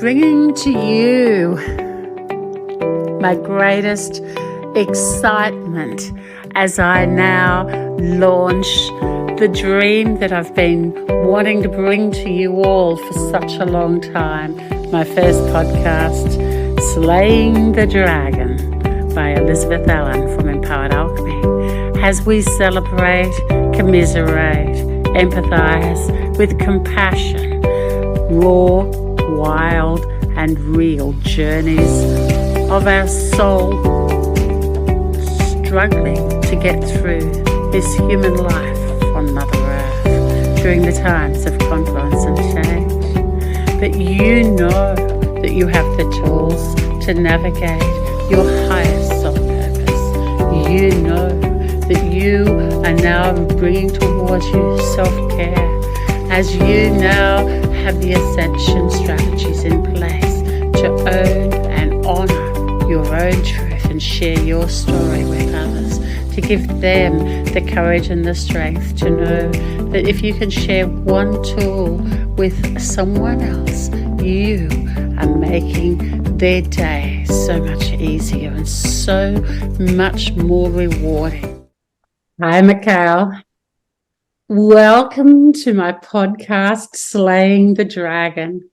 bringing to you my greatest excitement as I now launch the dream that I've been wanting to bring to you all for such a long time. My first podcast, Slaying the Dragon by Elizabeth Allen from Empowered Alchemy, as we celebrate, commiserate, empathize with compassion, raw, wild and real journeys of our soul struggling to get through this human life on Mother Earth during the times of confluence and change. But you know that you have the tools to navigate your highest self-purpose. You know that you are now bringing towards you self-care as you now have the ascension strategies in place to own and honor your own truth and share your story with others, to give them the courage and the strength to know that if you can share one tool with someone else, you are making their day so much easier and so much more rewarding. Hi, Michal. Welcome to my podcast, Slaying the Dragon.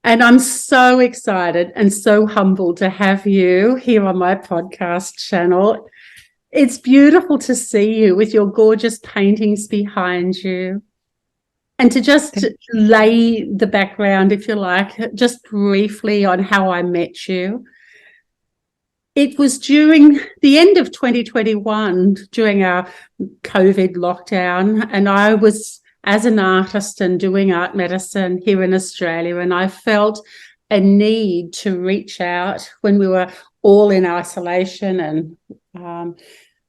And I'm so excited and so humbled to have you here on my podcast channel. It's beautiful to see you with your gorgeous paintings behind you. And to just lay the background, if you like, just briefly on how I met you. It was during the end of 2021, during our COVID lockdown, and I was, as an artist and doing art medicine here in Australia, and I felt a need to reach out when we were all in isolation and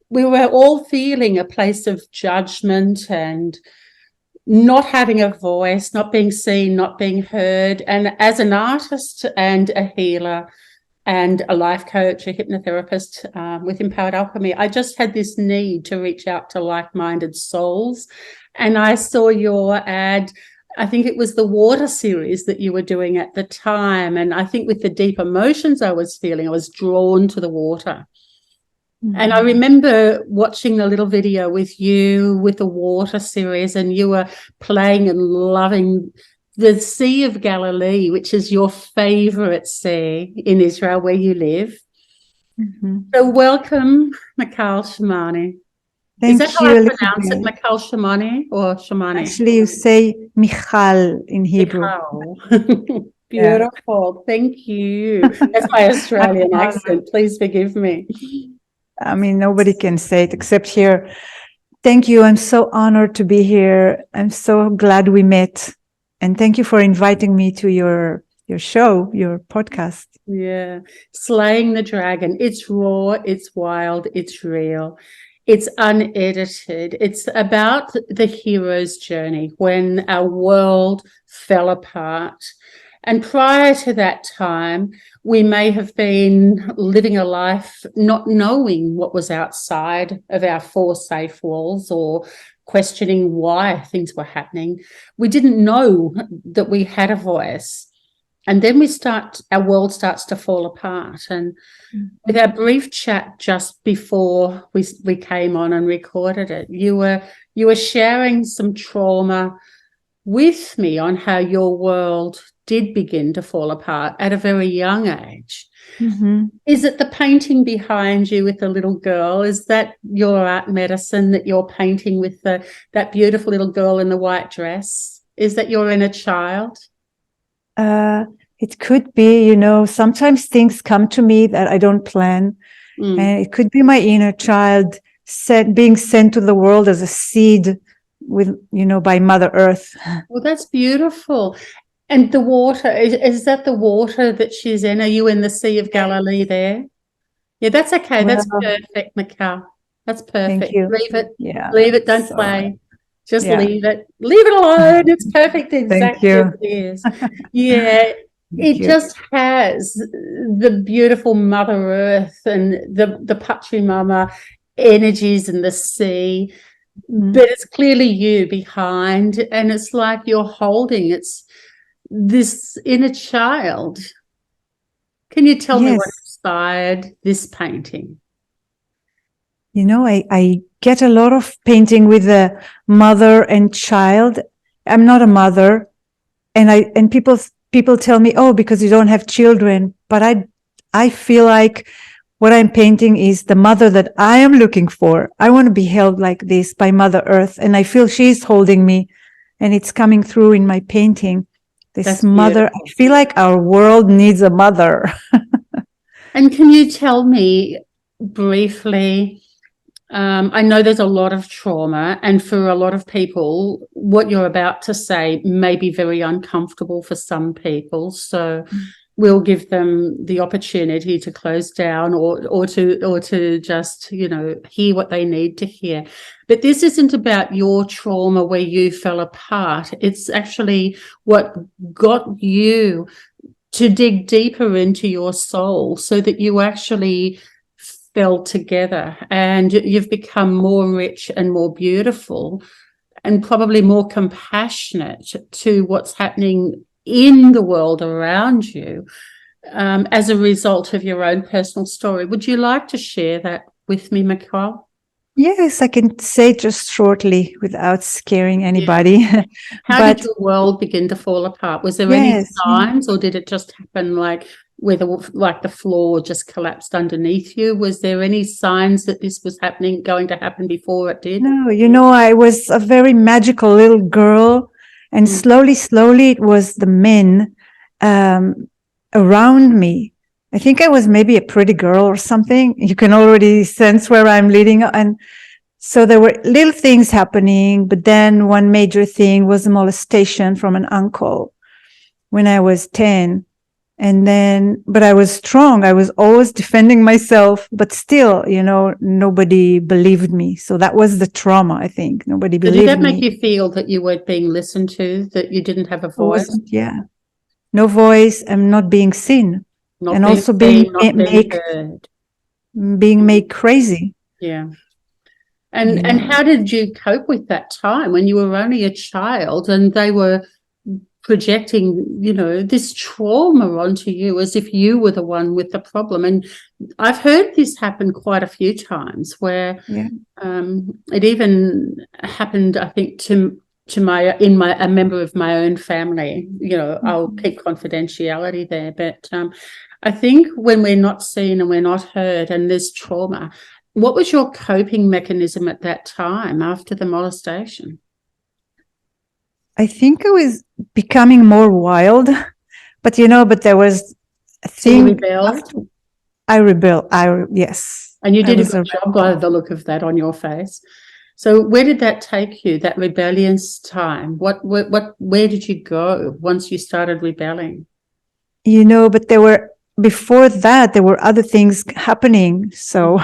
we were all feeling a place of judgment and not having a voice, not being seen, not being heard. And as an artist and a healer and a life coach, a hypnotherapist with Empowered Alchemy, I just had this need to reach out to like-minded souls. And I saw your ad, I think it was the water series that you were doing at the time. And I think with the deep emotions I was feeling, I was drawn to the water. Mm-hmm. And I remember watching the little video with you with the water series, and you were playing and loving the Sea of Galilee, which is your favorite sea in Israel where you live. Mm-hmm. So welcome, Michal Shimoni. Thank is that you, how I pronounce it, Michal Shimoni or Shimoni? Actually, you say Michal in Hebrew. Michal. Beautiful. Yeah. Thank you. That's my Australian accent. Please forgive me. I mean, nobody can say it except here. Thank you. I'm so honored to be here. I'm so glad we met. And thank you for inviting me to your show, your podcast. Yeah. Slaying the Dragon. It's raw, it's wild, it's real. It's unedited. It's about the hero's journey when our world fell apart. And prior to that time, we may have been living a life not knowing what was outside of our four safe walls or questioning why things were happening. We didn't know that we had a voice. And then our world starts to fall apart. And with our brief chat just before we came on and recorded it, you were sharing some trauma with me on how your world did begin to fall apart at a very young age. Mm-hmm. Is it the painting behind you with the little girl? Is that your art medicine that you're painting with that beautiful little girl in the white dress? Is that your inner child? It could be, sometimes things come to me that I don't plan. And it could be my inner child being sent to the world as a seed by Mother Earth. Well, that's beautiful. And the water, is that the water that she's in? Are you in the Sea of Galilee there? Yeah, that's okay. Well, that's perfect, Michal. That's perfect. Thank you. Leave it. Yeah. Leave it. Don't play. Just leave it. Leave it alone. It's perfect exactly as it is. Yeah. It just has the beautiful Mother Earth and the Pachamama energies in the sea, but it's clearly you behind, and it's like you're holding. this inner child. Can you tell me what inspired this painting? You know, I get a lot of painting with the mother and child. I'm not a mother, and people tell me, oh, because you don't have children. But I feel like what I'm painting is the mother that I am looking for. I want to be held like this by Mother Earth, and I feel she's holding me, and it's coming through in my painting. This mother, I feel like our world needs a mother. And can you tell me briefly, I know there's a lot of trauma, and for a lot of people, what you're about to say may be very uncomfortable for some people. So we'll give them the opportunity to close down or to just, hear what they need to hear. But this isn't about your trauma where you fell apart. It's actually what got you to dig deeper into your soul so that you actually fell together and you've become more rich and more beautiful and probably more compassionate to what's happening in the world around you as a result of your own personal story. Would you like to share that with me, Michal? Yes, I can say just shortly without scaring anybody. Yeah. How did your world begin to fall apart? Was there any signs, or did it just happen like where the floor just collapsed underneath you? Was there any signs that this was going to happen before it did? No, I was a very magical little girl, and slowly, it was the men around me. I think I was maybe a pretty girl or something. You can already sense where I'm leading. And so there were little things happening, but then one major thing was a molestation from an uncle when I was 10. But I was strong. I was always defending myself, but still, nobody believed me. So that was the trauma, I think. Nobody believed me. Did that make you feel that you weren't being listened to, that you didn't have a voice? Yeah. No voice and not being seen. And also being made crazy. Yeah. And how did you cope with that time when you were only a child and they were projecting, this trauma onto you as if you were the one with the problem? And I've heard this happen quite a few times where it even happened, I think, to a member of my own family. I'll keep confidentiality there, but I think when we're not seen and we're not heard and there's trauma, what was your coping mechanism at that time after the molestation? I think I was becoming more wild, but there was a thing. You rebelled? I rebelled. Yes. And you did a good job by the look of that on your face. So where did that take you, that rebellious time? Where did you go once you started rebelling? But before that, there were other things happening. So,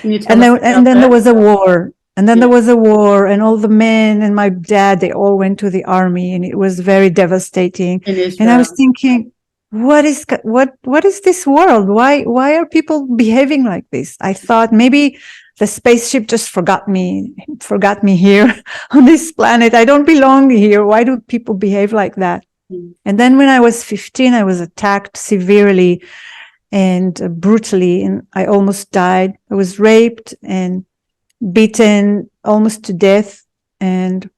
and then there was a war. And then there was a war, and all the men and my dad, they all went to the army, and it was very devastating. And I was thinking, what is this world? Why are people behaving like this? I thought maybe the spaceship just forgot me here on this planet. I don't belong here. Why do people behave like that? And then when I was 15, I was attacked severely and brutally, and I almost died. I was raped and beaten almost to death. And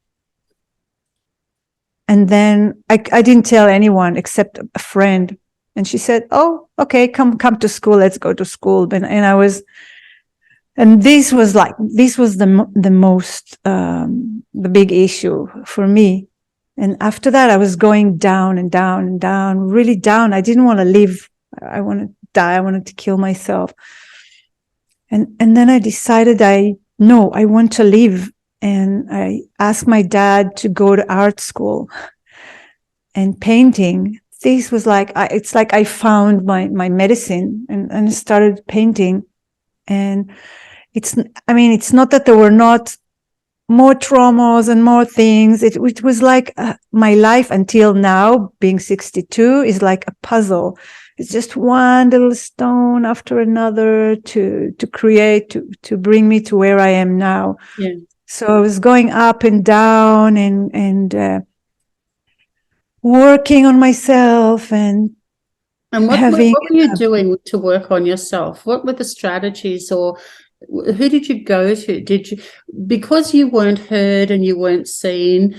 then I didn't tell anyone except a friend. And she said, oh, okay, come to school. Let's go to school. And this was the most, the big issue for me. And after that, I was going down and down and down, really down. I didn't want to live. I wanted to die. I wanted to kill myself. And then I decided I want to live. And I asked my dad to go to art school and painting. This was it's like I found my medicine and started painting. And it's not that there were not more traumas and more things. It was like my life until now, being 62, is like a puzzle. It's just one little stone after another to create, to bring me to where I am now. Yeah. So I was going up and down, and working on myself and what having. were you doing to work on yourself? What were the strategies, or who did you go to? Because you weren't heard and you weren't seen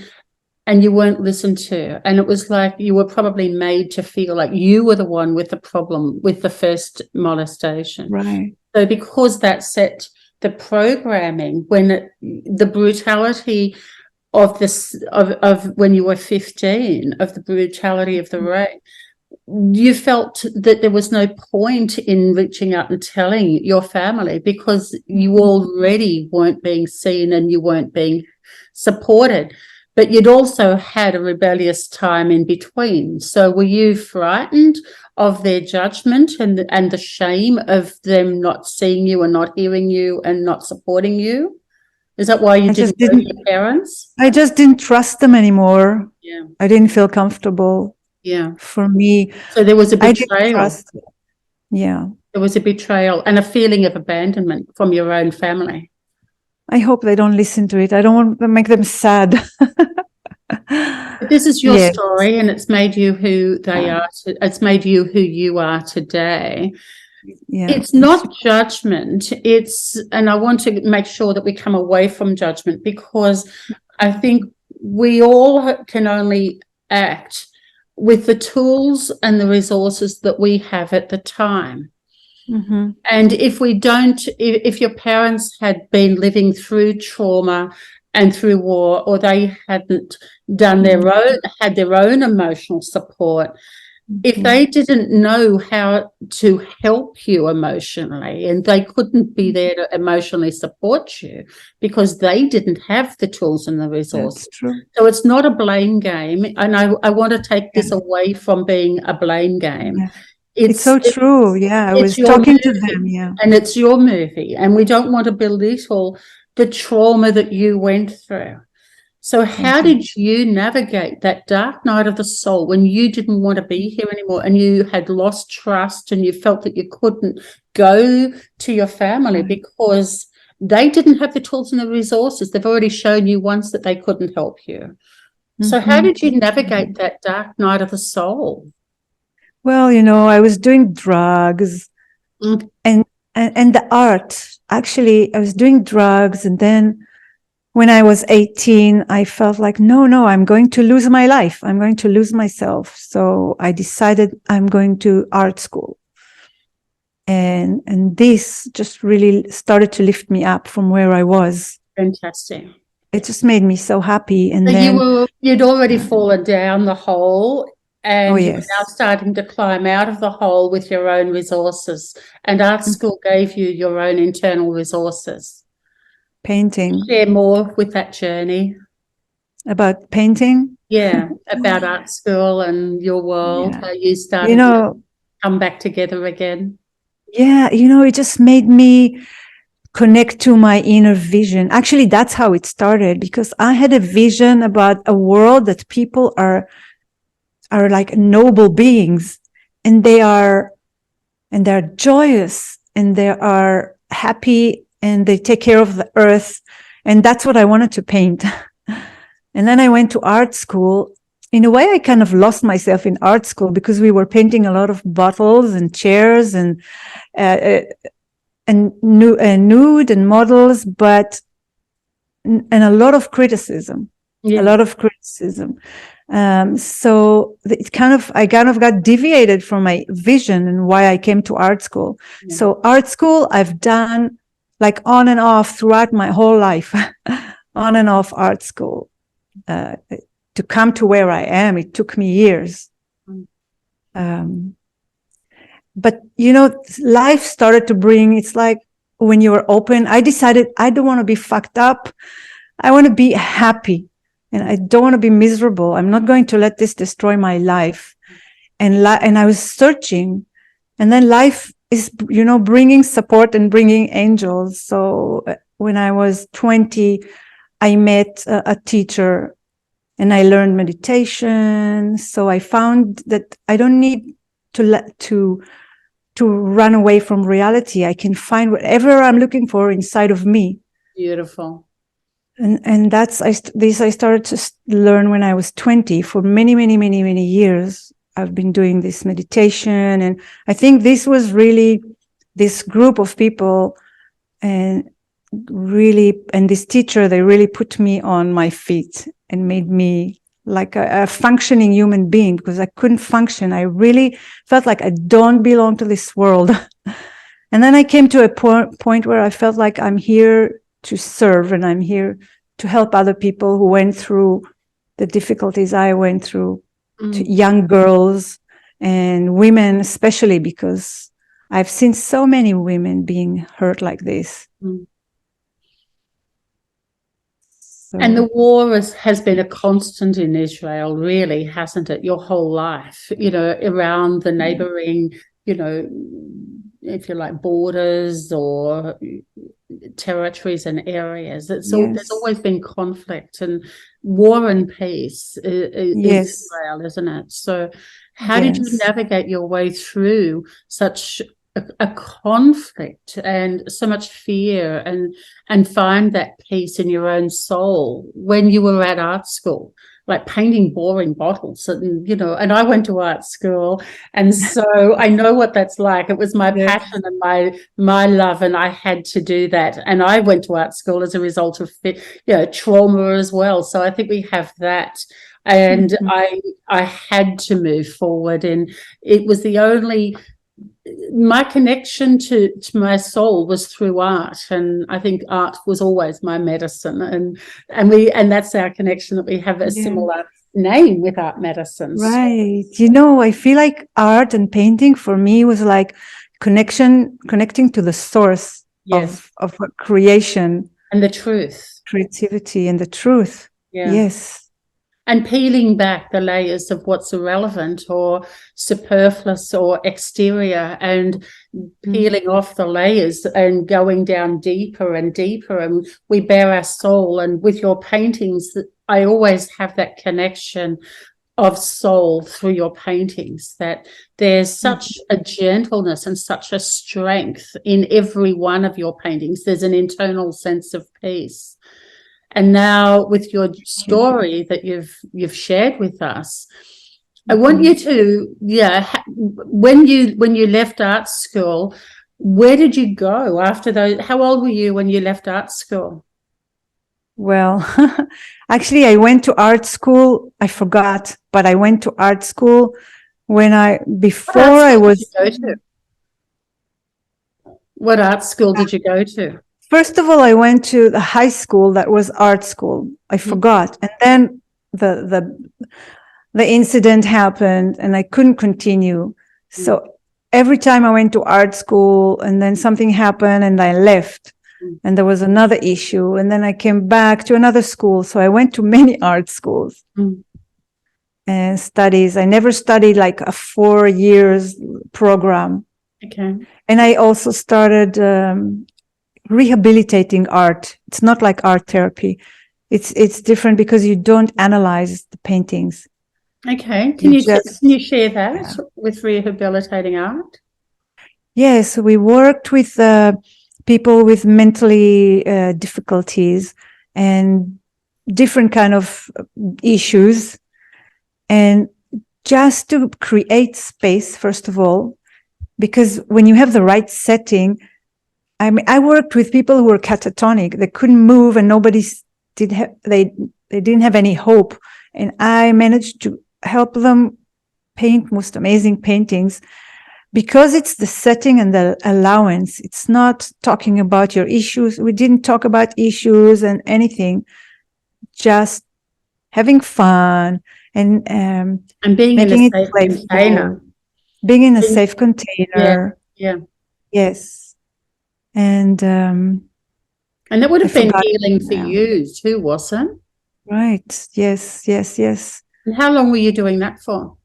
and you weren't listened to, and it was like you were probably made to feel like you were the one with the problem with the first molestation. Right. So because that set the programming, when the brutality of this of when you were 15, of the brutality of the rape, you felt that there was no point in reaching out and telling your family because you already weren't being seen and you weren't being supported. But you'd also had a rebellious time in between. So were you frightened of their judgment and the shame of them not seeing you and not hearing you and not supporting you? Is that why you didn't go to your parents? I just didn't trust them anymore. Yeah. I didn't feel comfortable. Yeah. For me. So there was a I didn't betrayal. trust. Yeah. There was a betrayal and a feeling of abandonment from your own family. I hope they don't listen to it. I don't want to make them sad. But this is your story, and it's made you who they are. It's made you who you are today. Yeah, it's not judgment. And I want to make sure that we come away from judgment, because I think we all can only act with the tools and the resources that we have at the time. Mm-hmm. And if your parents had been living through trauma and through war, or they hadn't done had their own emotional support, if they didn't know how to help you emotionally, and they couldn't be there to emotionally support you because they didn't have the tools and the resources. That's true. So it's not a blame game. And I want to take this away from being a blame game. Yeah. It's so true. Yeah, I was talking to them. Yeah. And it's your movie. And we don't want to belittle the trauma that you went through. So how did you navigate that dark night of the soul when you didn't want to be here anymore and you had lost trust and you felt that you couldn't go to your family because they didn't have the tools and the resources? They've already shown you once that they couldn't help you. So how did you navigate that dark night of the soul? Well, I was doing drugs and the art. Actually, I was doing drugs, and then when I was 18, I felt like, no, I'm going to lose my life. I'm going to lose myself. So I decided I'm going to art school. And this just really started to lift me up from where I was. Fantastic. It just made me so happy. And so then you'd already fallen down the hole, and you were now starting to climb out of the hole with your own resources. And art school gave you your own internal resources. Painting. Share more with that journey. About painting? Yeah, about art school and your world, how you started to come back together again. Yeah, it just made me connect to my inner vision. Actually, that's how it started, because I had a vision about a world that people are like noble beings, and they're joyous, and they are happy, and they take care of the earth. And that's what I wanted to paint. And then I went to art school. In a way, I kind of lost myself in art school because we were painting a lot of bottles and chairs and nude and models, and a lot of criticism. A lot of criticism. So I kind of got deviated from my vision and why I came to art school. Yeah. So art school, I've done like on and off throughout my whole life, on and off art school. To come to where I am, it took me years. But, life started to bring, it's like when you were open, I decided I don't want to be fucked up. I want to be happy. And I don't want to be miserable. I'm not going to let this destroy my life. And I was searching. And then life is, bringing support and bringing angels. So when I was 20, I met a teacher and I learned meditation. So I found that I don't need to run away from reality. I can find whatever I'm looking for inside of me. Beautiful. And that's I started to learn when I was 20. For many years I've been doing this meditation, and I think this was really this group of people and this teacher, they really put me on my feet and made me like a functioning human being, because I couldn't function. I really felt like I don't belong to this world. And then I came to a point where I felt like I'm here to serve, and I'm here to help other people who went through the difficulties I went through, to young girls and women, especially because I've seen so many women being hurt like this. So. And the war has been a constant in Israel, really, hasn't it? Your whole life, around the neighboring, if you like, borders or territories and areas. There's always been conflict, and war and peace is Israel, isn't it? So how did you navigate your way through such a conflict and so much fear and find that peace in your own soul when you were at art school, like painting boring bottles? And I went to art school, and so I know what that's like. It was my passion and my love, and I had to do that. And I went to art school as a result of trauma as well. So I think we have that. And I had to move forward, and it was the only. My connection to my soul was through art, and I think art was always my medicine, and that's our connection, that we have a similar name with art medicines. Right. I feel like art and painting for me was like connecting to the source of creation and the truth, creativity, and the truth. Yes. And peeling back the layers of what's irrelevant or superfluous or exterior, and peeling off the layers and going down deeper and deeper. And we bare our soul. And with your paintings, I always have that connection of soul through your paintings, that there's such a gentleness and such a strength in every one of your paintings. There's an internal sense of peace. And now with your story that you've shared with us, I want you to, when you left art school, where did you go after those? How old were you when you left art school? Well, actually, I went to art school. I forgot, but I went to art school What art school did you go to? First of all, I went to the high school that was art school. I forgot. And then the incident happened and I couldn't continue. So every time I went to art school and then something happened and I left and there was another issue and then I came back to another school. So I went to many art schools and studies. I never studied like a 4 years program. Okay. And I also started rehabilitating art. It's not like art therapy. It's different because you don't analyze the paintings. Okay. Can you share that with rehabilitating art? Yes, we worked with people with mentally difficulties and different kind of issues, and just to create space, first of all, because when you have the right setting, I mean, I worked with people who were catatonic. They couldn't move and they didn't have any hope. And I managed to help them paint most amazing paintings because it's the setting and the allowance. It's not talking about your issues. We didn't talk about issues and anything, just having fun and being in a safe container. Being in a safe container. Yeah. Yes. And that would have been healing for you too, wasn't it? Right. Yes. And how long were you doing that for?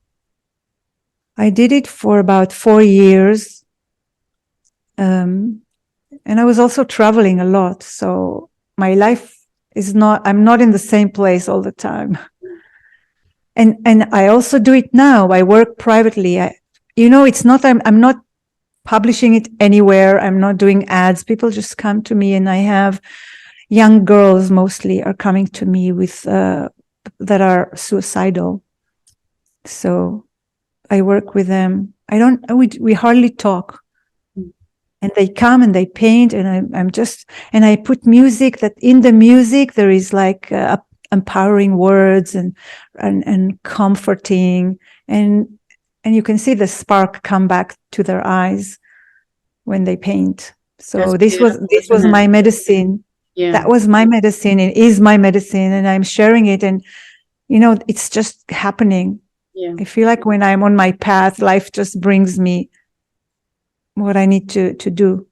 I did it for about 4 years. And I was also traveling a lot. So my life I'm not in the same place all the time. And I also do it now. I work privately. It's not, I'm not publishing it anywhere. I'm not doing ads. People just come to me and I have young girls mostly are coming to me with that are suicidal. So I work with them. We hardly talk. And they come and they paint, and and I put music, that in the music there is like empowering words and comforting, and you can see the spark come back to their eyes when they paint. So this was my medicine. Yeah. That was my medicine. It is my medicine, and I'm sharing it. And it's just happening. Yeah. I feel like when I'm on my path, life just brings me what I need to do.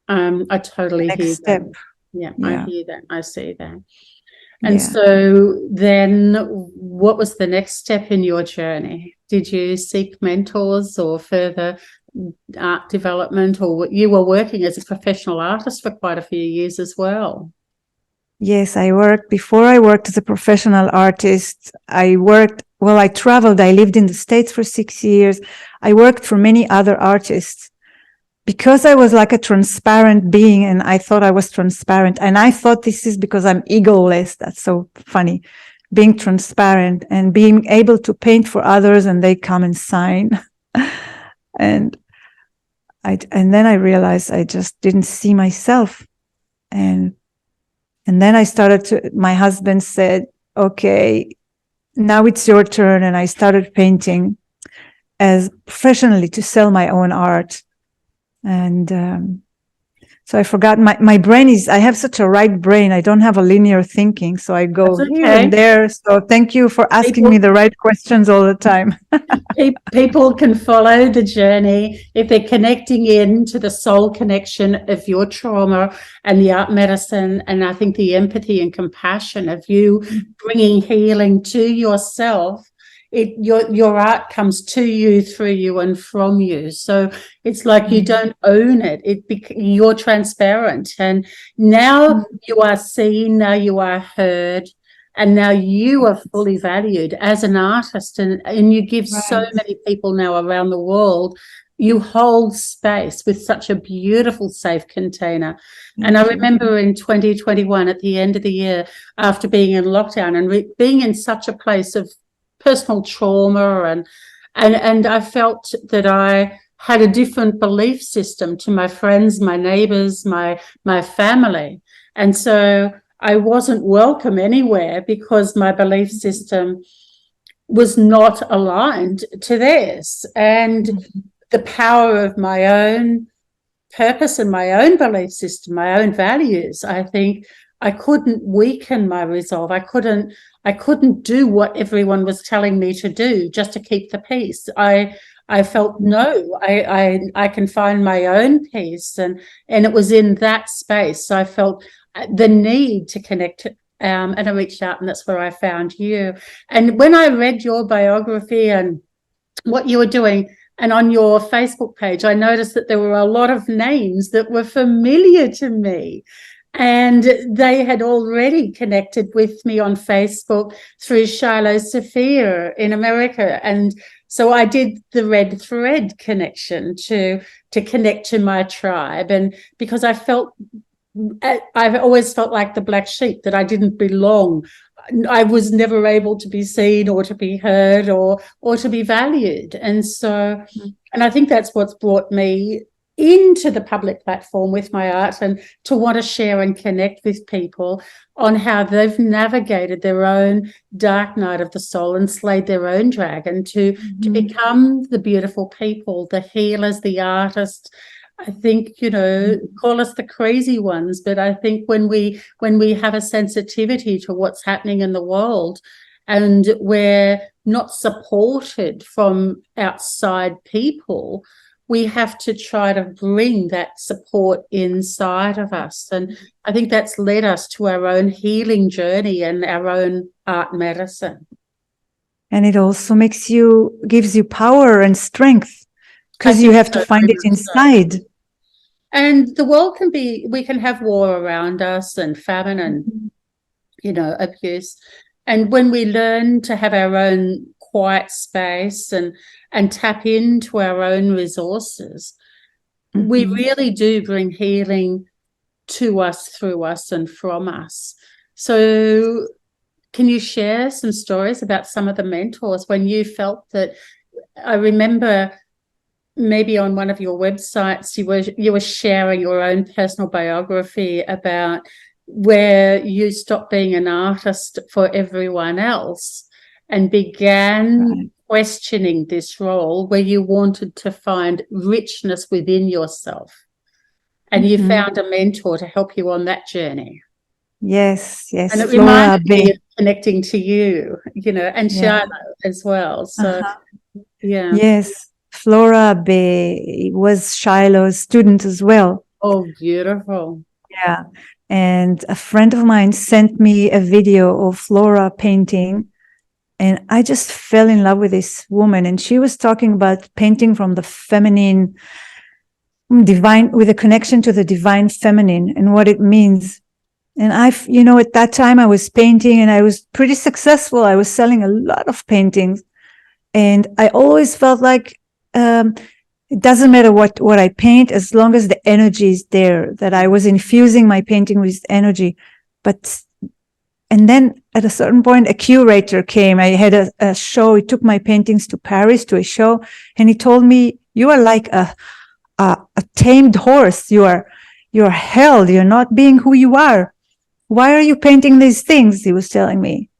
I totally hear step. That. Yeah, I hear that. I see that. And so then what was the next step in your journey? Did you seek mentors or further art development, or you were working as a professional artist for quite a few years as well? Yes, before I worked as a professional artist, I traveled. I lived in the States for 6 years. I worked for many other artists because I was like a transparent being, and I thought I was transparent. And I thought this is because I'm egoless. That's so funny, being transparent and being able to paint for others, and they come and sign. and then I realized I just didn't see myself. And then my husband said, okay, now it's your turn. And I started painting as professionally to sell my own art. And so I forgot my brain I have such a right brain. I don't have a linear thinking. So I go here and there. So thank you for asking me the right questions all the time. People can follow the journey if they're connecting in to the soul connection of your trauma and the art medicine. And I think the empathy and compassion of you bringing healing to yourself. Your art comes to you, through you, and from you. So it's like you don't own it. You're transparent, and now you are seen. Now you are heard, and now you are fully valued as an artist. And you give so many people now around the world. You hold space with such a beautiful, safe container. And I remember in 2021, at the end of the year, after being in lockdown and being in such a place of personal trauma, and I felt that I had a different belief system to my friends, my neighbors, my family. And so I wasn't welcome anywhere because my belief system was not aligned to theirs. And the power of my own purpose and my own belief system, my own values, I think I couldn't weaken my resolve. I couldn't do what everyone was telling me to do just to keep the peace. I felt no, I can find my own peace, and it was in that space. So I felt the need to connect, and I reached out, and that's where I found you. And when I read your biography and what you were doing, and on your Facebook page, I noticed that there were a lot of names that were familiar to me. And they had already connected with me on Facebook through Shiloh Sophia in America. And so I did the red thread connection to connect to my tribe. And because I've always felt like the black sheep, that I didn't belong. I was never able to be seen or to be heard or to be valued. And so, and I think that's what's brought me into the public platform with my art, and to want to share and connect with people on how they've navigated their own dark night of the soul and slayed their own dragon to become the beautiful people, the healers, the artists. I think, call us the crazy ones, but I think when we have a sensitivity to what's happening in the world, and we're not supported from outside people, we have to try to bring that support inside of us. And I think that's led us to our own healing journey and our own art medicine. And it also gives you power and strength, because you have to find it inside. And the world we can have war around us and famine and, abuse. And when we learn to have our own quiet space and tap into our own resources, we really do bring healing to us, through us, and from us. So can you share some stories about some of the mentors when you felt that? I remember maybe on one of your websites you were sharing your own personal biography about where you stopped being an artist for everyone else and began questioning this role, where you wanted to find richness within yourself. And you found a mentor to help you on that journey. Yes. And it reminded me of connecting to you, and Shiloh as well. So, Yes, Flora Bay was Shiloh's student as well. Oh, beautiful. Yeah. And a friend of mine sent me a video of Flora painting, and I just fell in love with this woman. And she was talking about painting from the feminine, divine, with a connection to the divine feminine and what it means. And at that time I was painting and I was pretty successful. I was selling a lot of paintings. And I always felt like it doesn't matter what I paint, as long as the energy is there, that I was infusing my painting with energy. And then at a certain point, a curator came. I had a show. He took my paintings to Paris to a show, and he told me, "You are like a tamed horse. You're held. You're not being who you are. Why are you painting these things?" He was telling me.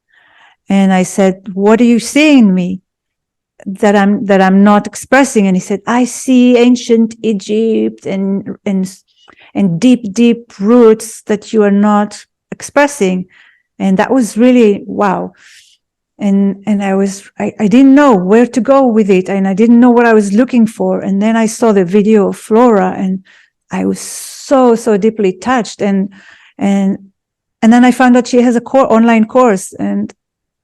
And I said, "What are you seeing in me that I'm not expressing?" And he said, "I see ancient Egypt and deep roots that you are not expressing." And that was really wow. And I didn't know where to go with it, and I didn't know what I was looking for. And then I saw the video of Flora, and I was so deeply touched. And then I found out she has a online course, and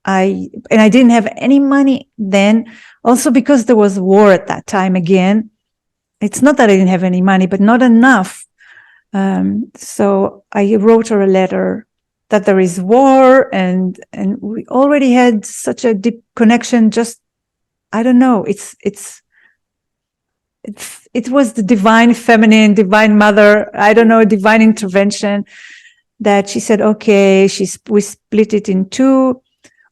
I didn't have any money then, also because there was war at that time again. It's not that I didn't have any money, but not enough. So I wrote her a letter that there is war, and we already had such a deep connection. Just, I don't know, it was the divine feminine, divine mother, I don't know, divine intervention, that she said, okay, we split it in two,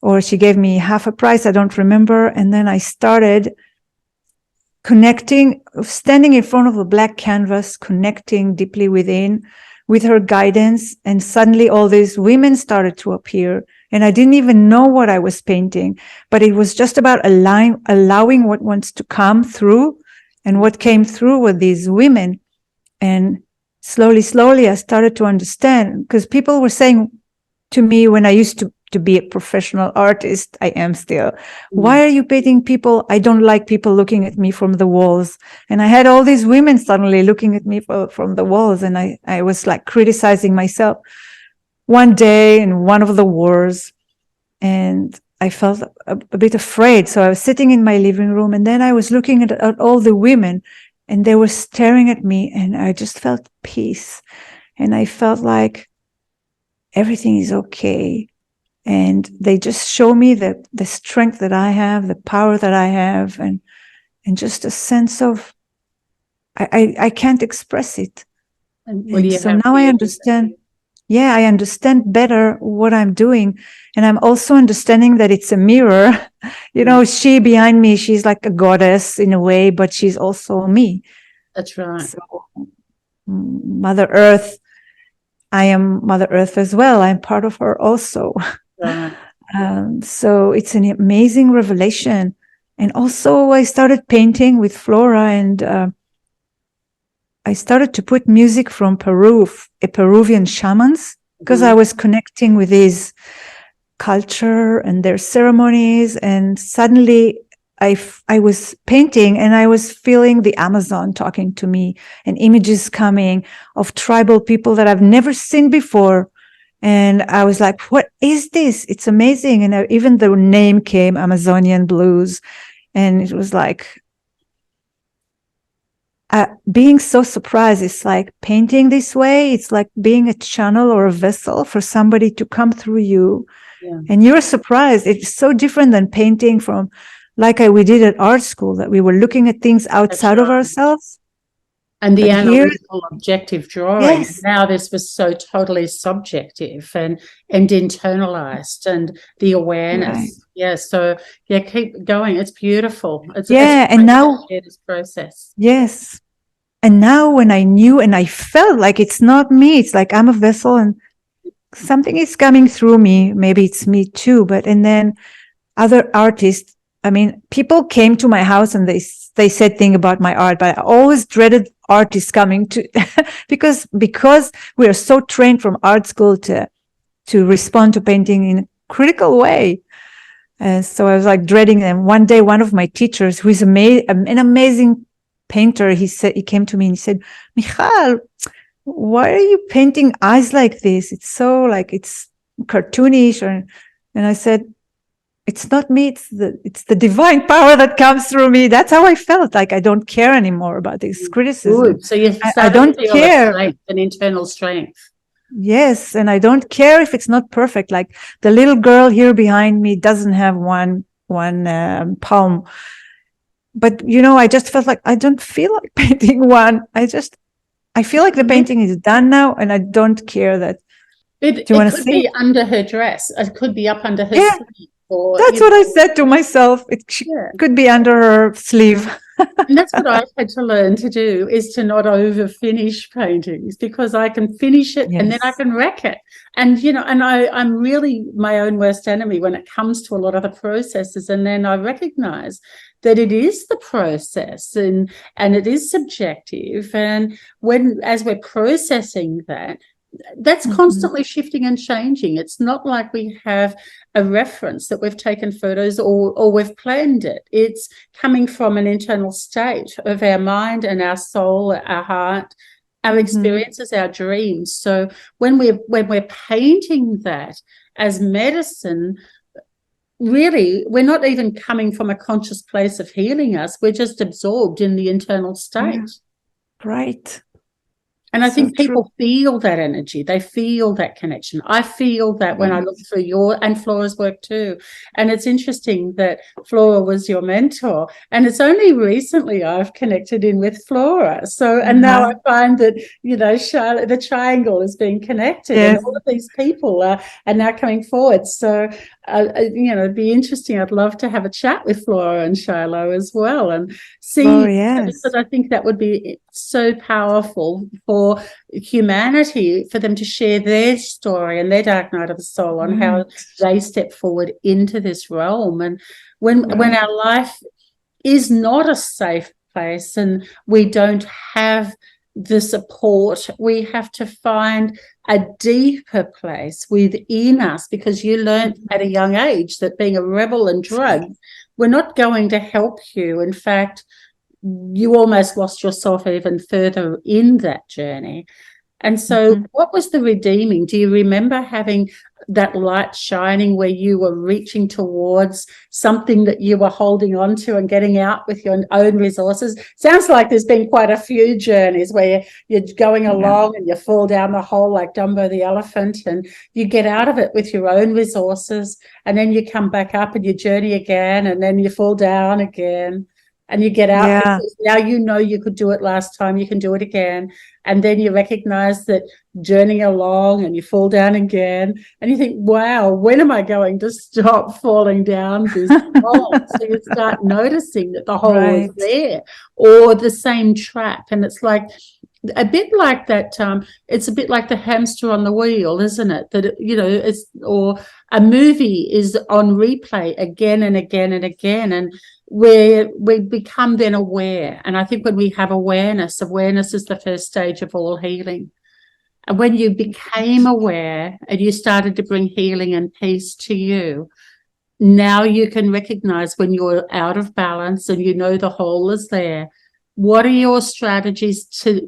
or she gave me half a price, I don't remember. And then I started connecting, standing in front of a black canvas, connecting deeply within with her guidance. And suddenly all these women started to appear, and I didn't even know what I was painting, but it was just about allowing what wants to come through. And what came through were these women. And slowly I started to understand, because people were saying to me when I used to be a professional artist, I am still, "Why are you painting people? I don't like people looking at me from the walls." And I had all these women suddenly looking at me from the walls, and I was like criticizing myself. One day in one of the wars, and I felt a bit afraid. So I was sitting in my living room, and then I was looking at all the women, and they were staring at me, and I just felt peace. And I felt like everything is okay. And they just show me the strength that I have, the power that I have, and just a sense of, I can't express it. And so now I understand. Yeah, I understand better what I'm doing. And I'm also understanding that it's a mirror. She behind me, she's like a goddess in a way, but she's also me. That's right. So, Mother Earth, I am Mother Earth as well. I'm part of her also. Right. So it's an amazing revelation. And also I started painting with Flora, and I started to put music from Peru, Peruvian shamans, because I was connecting with his culture and their ceremonies. And suddenly I was painting, and I was feeling the Amazon talking to me, and images coming of tribal people that I've never seen before. And I was like, what is this? It's amazing. And even the name came, Amazonian Blues. And it was like, being so surprised. It's like painting this way. It's like being a channel or a vessel for somebody to come through you. Yeah. And you're surprised. It's so different than painting from, like we did at art school, that we were looking at things outside of ourselves. And the But here, analytical objective drawing. yes, Now this was so totally subjective and internalized, and the awareness. right. Yeah. So yeah, keep going. It's beautiful. It's Yeah, and great now, to share this process. yes. And now when I knew and I felt like it's not me, it's like I'm a vessel and something is coming through me. Maybe it's me too. And then other artists, I mean, people came to my house and they said things about my art, but I always dreaded artists coming to, because we are so trained from art school to respond to painting in a critical way. So I was like dreading them. One day, one of my teachers, who is an amazing painter, he came to me and he said, Michal, why are you painting eyes like this? It's so like, it's cartoonish. And I said, it's not me. It's the divine power that comes through me. That's how I felt. Like I don't care anymore about this criticism. Good. So you I started don't to feel care. an internal strength. Yes, and I don't care if it's not perfect. Like the little girl here behind me doesn't have one palm, but I just felt like I don't feel like painting one. I feel like the painting is done now, and I don't care that. Do you want to could see be under her dress. It could be up under her sleeve. Or, that's what I said to myself. It could be under her sleeve. And that's what I've had to learn to do, is to not over finish paintings, because I can finish it and then I can wreck it. And, I'm really my own worst enemy when it comes to a lot of the processes. And then I recognize that it is the process and it is subjective. And as we're processing that, that's constantly shifting and changing. It's not like we have a reference that we've taken photos or we've planned it. It's coming from an internal state of our mind and our soul, our heart, our experiences, our dreams. So when we're painting that as medicine, really, we're not even coming from a conscious place of healing us. We're just absorbed in the internal state. Yeah. Right. And I think people feel that energy. They feel that connection. I feel that when I look through your and Flora's work too. And it's interesting that Flora was your mentor. And it's only recently I've connected in with Flora. So, and now I find that, Charlotte, the triangle is being connected. And all of these people are now coming forward. So, it'd be interesting. I'd love to have a chat with Flora and Shiloh as well and see, because I think that would be so powerful for humanity, for them to share their story and their dark night of the soul on how they step forward into this realm. And when our life is not a safe place and we don't have the support, we have to find a deeper place within us, because you learned at a young age that being a rebel and drugged were not going to help you. In fact, you almost lost yourself even further in that journey. And so what was the redeeming? Do you remember having that light shining where you were reaching towards something that you were holding on to and getting out with your own resources? Sounds like there's been quite a few journeys where you're going along and you fall down the hole like Dumbo the elephant, and you get out of it with your own resources, and then you come back up and you journey again, and then you fall down again. And you get out because now you could do it last time, you can do it again. And then you recognize that journeying along and you fall down again. And you think, wow, when am I going to stop falling down this hole? So you start noticing that the hole is there, or the same trap. And it's like a bit like that. It's a bit like the hamster on the wheel, isn't it? That, or a movie is on replay again and again and again. And we become then aware. And I think when we have awareness is the first stage of all healing. And when you became aware and you started to bring healing and peace to you, now you can recognize when you're out of balance and the hole is there. What are your strategies to,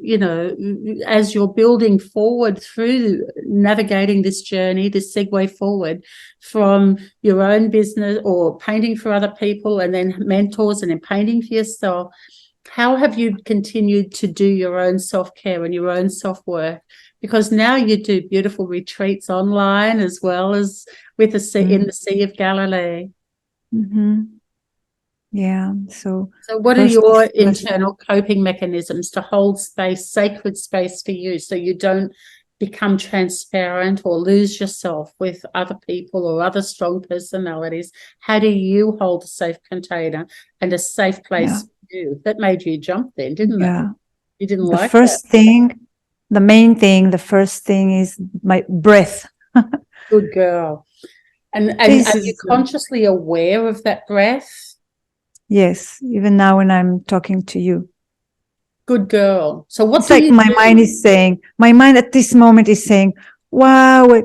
as you're building forward through navigating this journey, this segue forward from your own business or painting for other people and then mentors and then painting for yourself? How have you continued to do your own self-care and your own self-work? Because now you do beautiful retreats online as well as with in the Sea of Galilee. Yeah. So what are first your was, internal coping mechanisms to hold space, sacred space for you, so you don't become transparent or lose yourself with other people or other strong personalities? How do you hold a safe container and a safe place for you? That made you jump then, didn't it? You didn't the like first that. thing, the main thing, the first thing is my breath. Good girl. And This are you is, consciously aware of that breath? yes, even now when I'm talking to you. Good girl. So what It's do like you my do? mind is saying, my mind at this moment is saying, wow,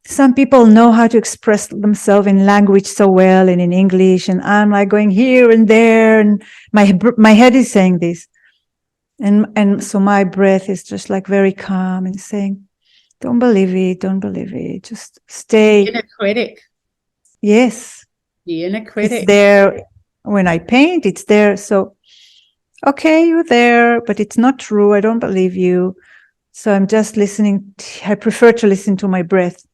some people know how to express themselves in language so well and in English. And I'm like going here and there. And my head is saying this. And so my breath is just like very calm and saying, don't believe it. Don't believe it. Just stay. Inner critic. Yes. The inner It's critic. there when I paint. It's there. So, okay, you're there, but it's not true. I don't believe you. So I'm just listening. I prefer to listen to my breath.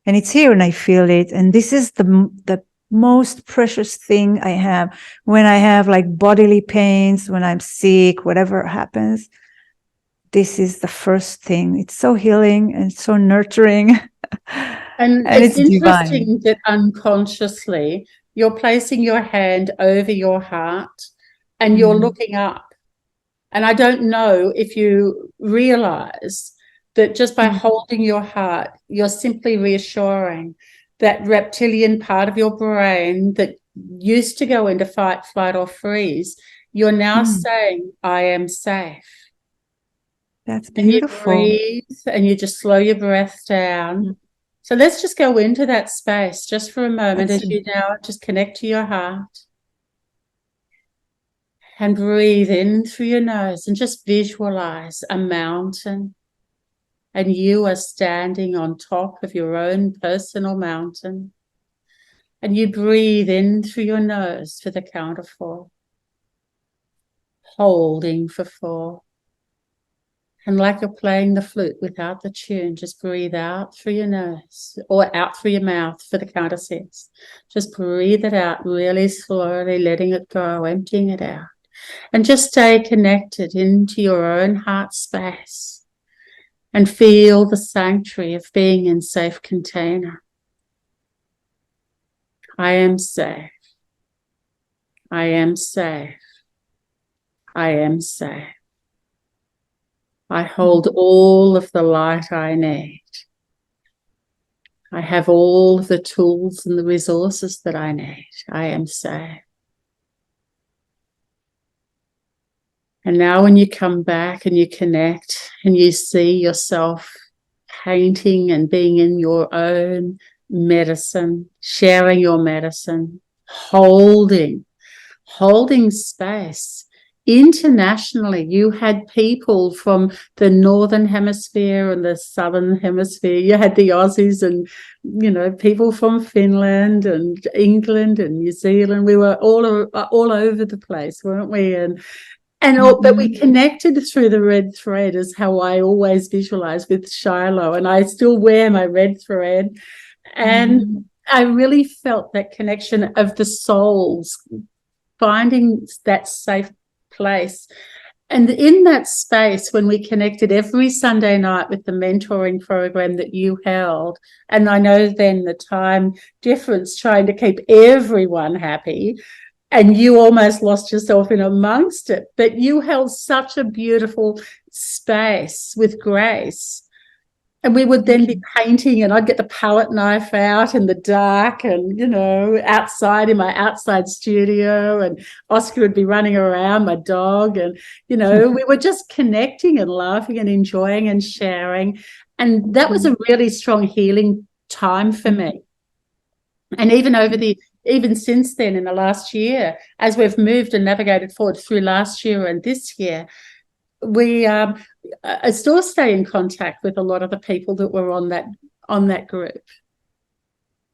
And it's here and I feel it. And this is the most precious thing I have when I have like bodily pains, when I'm sick, whatever happens. This is the first thing. It's so healing and so nurturing. And And it's it's divine. interesting that unconsciously you're placing your hand over your heart and you're looking up. And I don't know if you realize that just by holding your heart, you're simply reassuring that reptilian part of your brain that used to go into fight, flight, or freeze. You're now saying, I am safe. That's And you beautiful. breathe and you just slow your breath down. So let's just go into that space just for a moment as you now just connect to your heart. And breathe in through your nose and just visualize a mountain. And you are standing on top of your own personal mountain. And you breathe in through your nose for the count of 4. Holding for 4. And like you're playing the flute without the tune, just breathe out through your nose or out through your mouth for the count of 6. Just breathe it out really slowly, letting it go, emptying it out. And just stay connected into your own heart space and feel the sanctuary of being in safe container. I am safe. I am safe. I am safe. I hold all of the light I need. I have all of the tools and the resources that I need. I am safe. And now when you come back and you connect and you see yourself painting and being in your own medicine, sharing your medicine, holding space. Internationally, you had people from the Northern Hemisphere and the Southern Hemisphere. You had the Aussies and, people from Finland and England and New Zealand. We were all over the place, weren't we? But we connected through the red thread is how I always visualize with Shiloh. And I still wear my red thread. And I really felt that connection of the souls, finding that safe place. And in that space, when we connected every Sunday night with the mentoring program that you held, and I know then the time difference trying to keep everyone happy, and you almost lost yourself in amongst it, but you held such a beautiful space with grace. And we would then be painting, and I'd get the palette knife out in the dark and, outside in my outside studio, and Oscar would be running around, my dog, and, we were just connecting and laughing and enjoying and sharing. And that was a really strong healing time for me. And even since then, in the last year, as we've moved and navigated forward through last year and this year, we still stay in contact with a lot of the people that were on that group.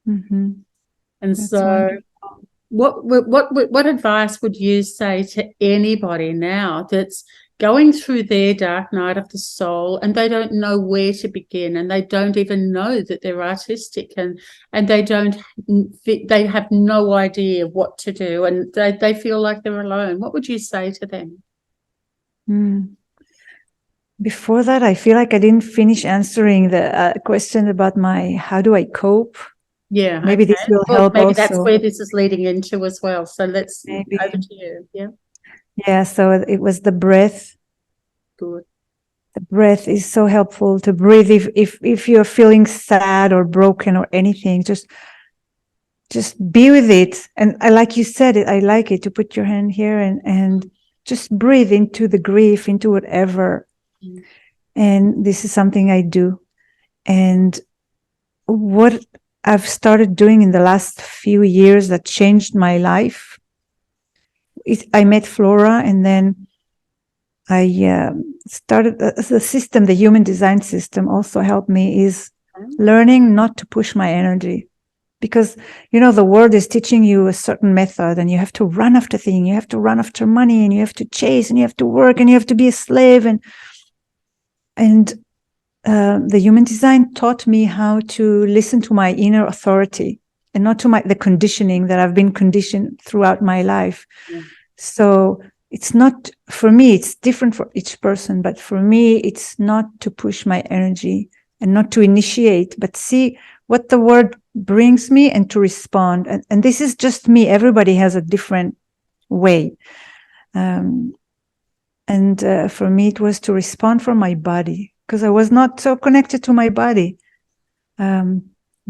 And that's so wonderful. What advice would you say to anybody now that's going through their dark night of the soul, and they don't know where to begin, and they don't even know that they're artistic, and they have no idea what to do, and they feel like they're alone. What would you say to them? Before that, I feel like I didn't finish answering the question about how do I cope? Yeah, maybe okay. this will Well, help maybe also. that's where this is leading into as well. So let's Maybe. over to you. Yeah, so it was the breath. Good. The breath is so helpful to breathe. If you're feeling sad or broken or anything, just be with it. And like you said, I like it to put your hand here and just breathe into the grief, into whatever. And this is something I do. And what I've started doing in the last few years that changed my life is I met Flora, and then I started the system, the human design system also helped me, is learning not to push my energy. Because, the world is teaching you a certain method, and you have to run after things, you have to run after money, and you have to chase, and you have to work, and you have to be a slave. And the human design taught me how to listen to my inner authority and not to the conditioning that I've been conditioned throughout my life. Yeah. So it's not, for me, it's different for each person, but for me, it's not to push my energy and not to initiate, but see what the word brings me and to respond. And this is just me. Everybody has a different way. For me, it was to respond from my body, because I was not so connected to my body.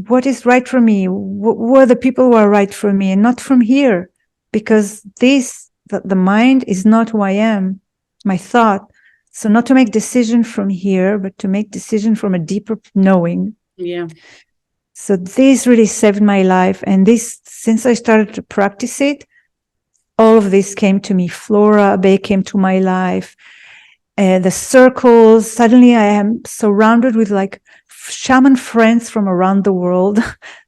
What is right for me? Who are the people who are right for me, and not from here? Because the mind is not who I am, my thought. So not to make decision from here, but to make decision from a deeper knowing. Yeah. So this really saved my life. And since I started to practice it, all of this came to me. Flora Bay came to my life. The circles, suddenly I am surrounded with like shaman friends from around the world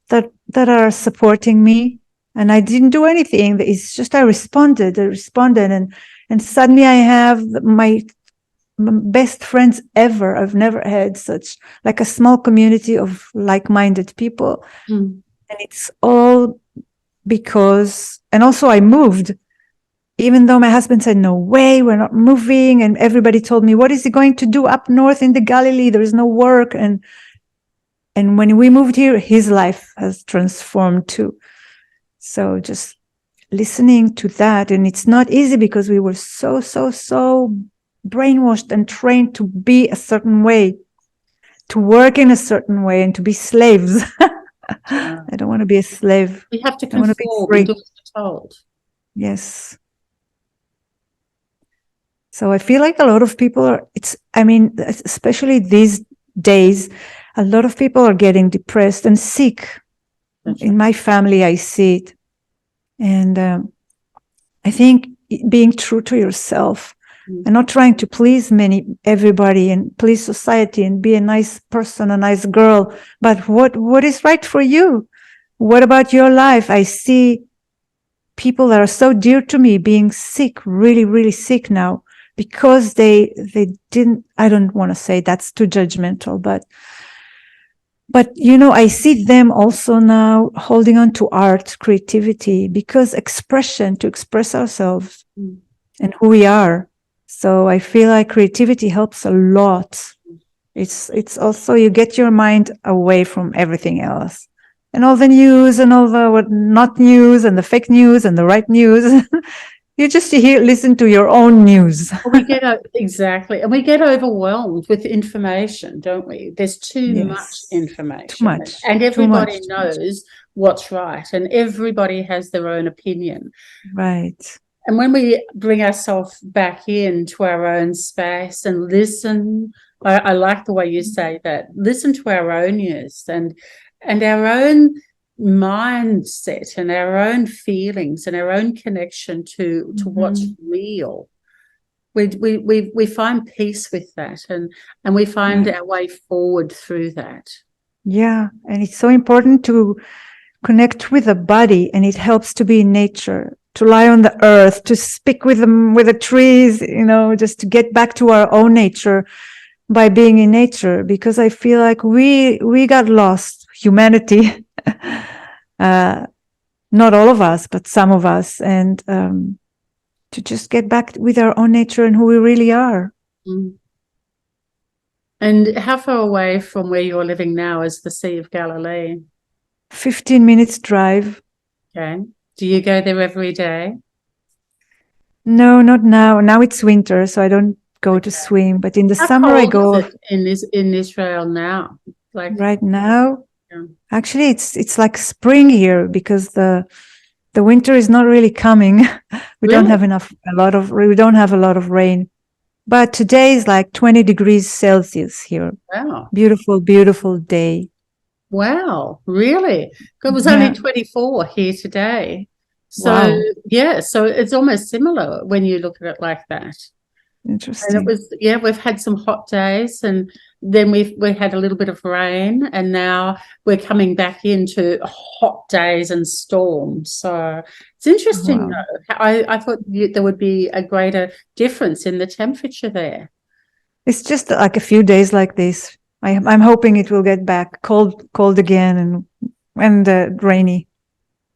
that are supporting me. And I didn't do anything. It's just I responded, and suddenly I have my best friends ever. I've never had such like a small community of like-minded people. And it's all because, and also I moved. Even though my husband said, no way, we're not moving. And everybody told me, what is he going to do up north in the Galilee? There is no work. And when we moved here, his life has transformed too. So just listening to that. And it's not easy because we were so brainwashed and trained to be a certain way, to work in a certain way, and to be slaves. I don't want to be a slave. We have to conform and do what we're told. Yes. So I feel like a lot of people especially these days, a lot of people are getting depressed and sick. That's in my family, I see it. And I think being true to yourself and not trying to please everybody and please society and be a nice person, a nice girl, but what is right for you? What about your life? I see people that are so dear to me being sick, really, really sick now, because they didn't, I don't want to say that's too judgmental, but I see them also now holding on to art, creativity, because to express ourselves and who we are. So I feel like creativity helps a lot. It's also, you get your mind away from everything else. And all the news and all the not news and the fake news and the right news. You just listen to your own news. Exactly. And we get overwhelmed with information, don't we? There's too much information. Too much. And everybody knows what's right. And everybody has their own opinion. Right. And when we bring ourselves back into our own space and listen, I like the way you say that, listen to our own news and our own mindset and our own feelings and our own connection to what's real. We find peace with that and we find our way forward through that. Yeah, and it's so important to connect with the body, and it helps to be in nature. to lie on the earth, to speak with them, with the trees, just to get back to our own nature by being in nature, because I feel like we got lost, humanity, not all of us, but some of us, and to just get back with our own nature and who we really are. Mm. And how far away from where you're living now is the Sea of Galilee? 15 minutes drive. Okay. Do you go there every day? No, not now. Now it's winter, so I don't go to swim. But in the summer, I go. Is it in Israel now? Like right now, actually, it's like spring here, because the winter is not really coming. We don't have we don't have a lot of rain. But today is like 20 degrees Celsius here. Wow. Beautiful, beautiful day. Wow, really? It was only 24 here today. So, so it's almost similar when you look at it like that. Interesting. And it was, we've had some hot days, and then we had a little bit of rain, and now we're coming back into hot days and storms. So it's interesting, though. I thought there would be a greater difference in the temperature there. It's just like a few days like this. I'm hoping it will get back cold again and rainy.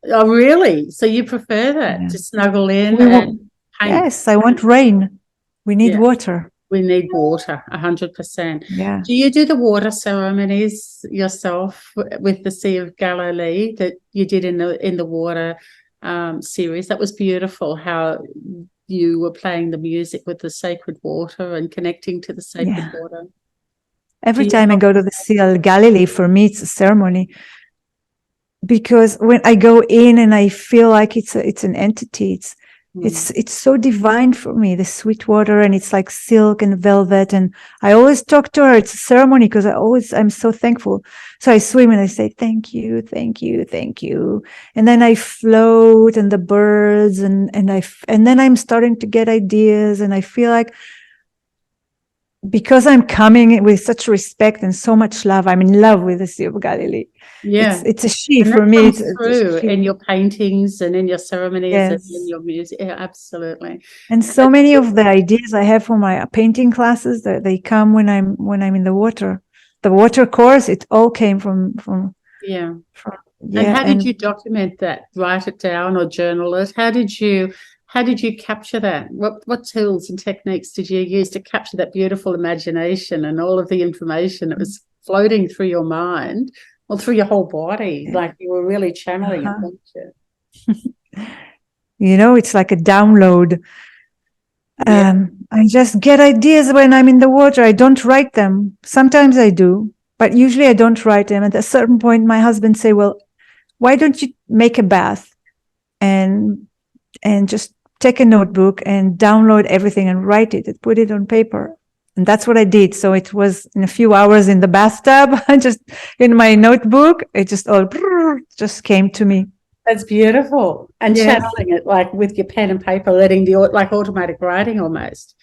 Oh, really? So you prefer that, to snuggle in and paint? Yes, I want rain. We need water. We need water, 100%. Yeah. Do you do the water ceremonies yourself with the Sea of Galilee that you did in the water series? That was beautiful, how you were playing the music with the sacred water and connecting to the sacred water. Every time I go to the Sea of Galilee, for me, it's a ceremony. Because when I go in and I feel like it's an entity, it's so divine for me, the sweet water, and it's like silk and velvet. And I always talk to her. It's a ceremony because I'm so thankful. So I swim and I say, thank you, thank you, thank you. And then I float, and the birds, and then I'm starting to get ideas, and I feel like, because I'm coming with such respect and so much love, I'm in love with the Sea of Galilee. Yeah, it's a she and for me. It's through in your paintings and in your ceremonies and in your music. Yeah, absolutely. And so many of the ideas I have for my painting classes, that they come when I'm in the water. The water course, it all came from. And how did you document that? Write it down or journal it? How did you capture that? What tools and techniques did you use to capture that beautiful imagination and all of the information that was floating through your mind, or through your whole body? Like you were really channeling it, weren't you? It's like a download. I just get ideas when I'm in the water. I don't write them. Sometimes I do, but usually I don't write them. At a certain point, my husband say, well, why don't you make a bath and just take a notebook and download everything and write it and put it on paper. And that's what I did. So it was in a few hours in the bathtub, just in my notebook, it just all just came to me. That's beautiful. And channeling it like with your pen and paper, letting like automatic writing almost.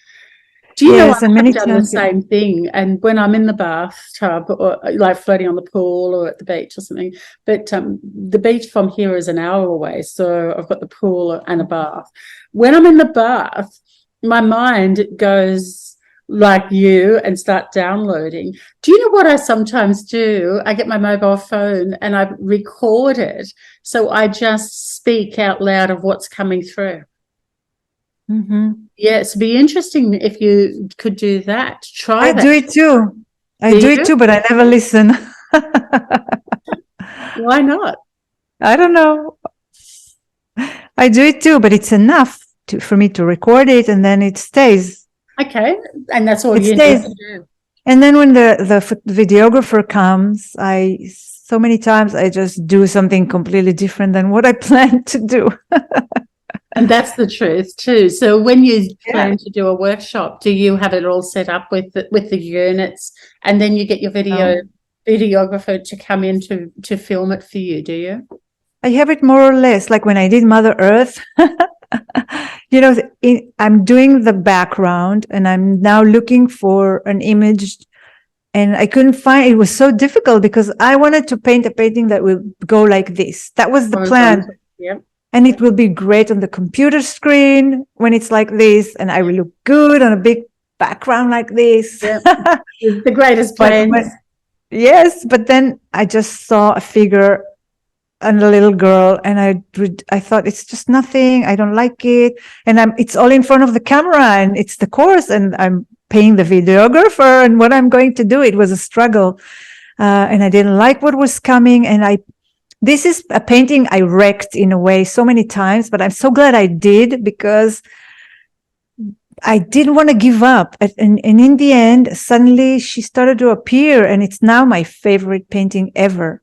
Do you know I've done the same thing? And when I'm in the bathtub, or like floating on the pool or at the beach or something, but the beach from here is an hour away, so I've got the pool and a bath. When I'm in the bath, my mind goes like you and start downloading. Do you know what I sometimes do? I get my mobile phone and I record it, so I just speak out loud of what's coming through. Mm-hmm. Yeah, it'd be interesting if you could do that. Try that. I do it too. I do it too, but I never listen. Why not? I don't know. I do it too, but it's enough for me to record it, and then it stays. Okay, and that's all you need to do. And then when the videographer comes, so many times I just do something completely different than what I planned to do. And that's the truth too. So when you plan to do a workshop, do you have it all set up with the units, and then you get your videographer to come in to film it for you, do you? I have it more or less like when I did Mother Earth. I'm doing the background, and I'm now looking for an image, and I couldn't find. It was so difficult because I wanted to paint a painting that would go like this. That was the plan. Yeah. And it will be great on the computer screen when it's like this, and I will look good on a big background like this. Yeah. The greatest plans. Yes, but then I just saw a figure and a little girl, and I thought, it's just nothing. I don't like it, and it's all in front of the camera, and it's the course, and I'm paying the videographer, and what I'm going to do. It was a struggle, and I didn't like what was coming, and this is a painting I wrecked in a way so many times, but I'm so glad I did, because I didn't want to give up. And in the end, suddenly she started to appear, and it's now my favorite painting ever.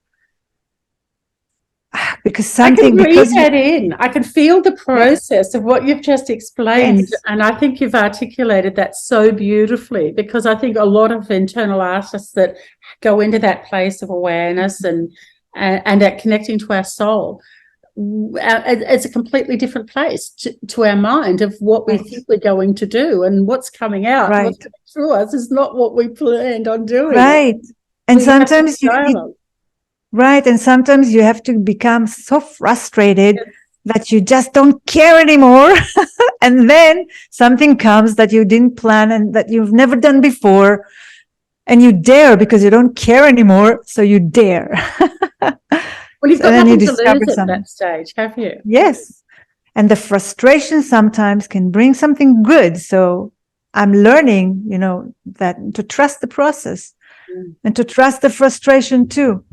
Because I can read that in. I can feel the process of what you've just explained. Yes. And I think you've articulated that so beautifully, because I think a lot of internal artists that go into that place of awareness and at connecting to our soul, it's a completely different place to our mind of what we think we're going to do, and what's coming out, what's coming through us is not what we planned on doing. Right. And sometimes and sometimes you have to become so frustrated that you just don't care anymore. And then something comes that you didn't plan and that you've never done before. And you dare because you don't care anymore. So you dare. Well, you've got nothing to lose at that stage, have you? Yes. And the frustration sometimes can bring something good. So I'm learning, that to trust the process and to trust the frustration too.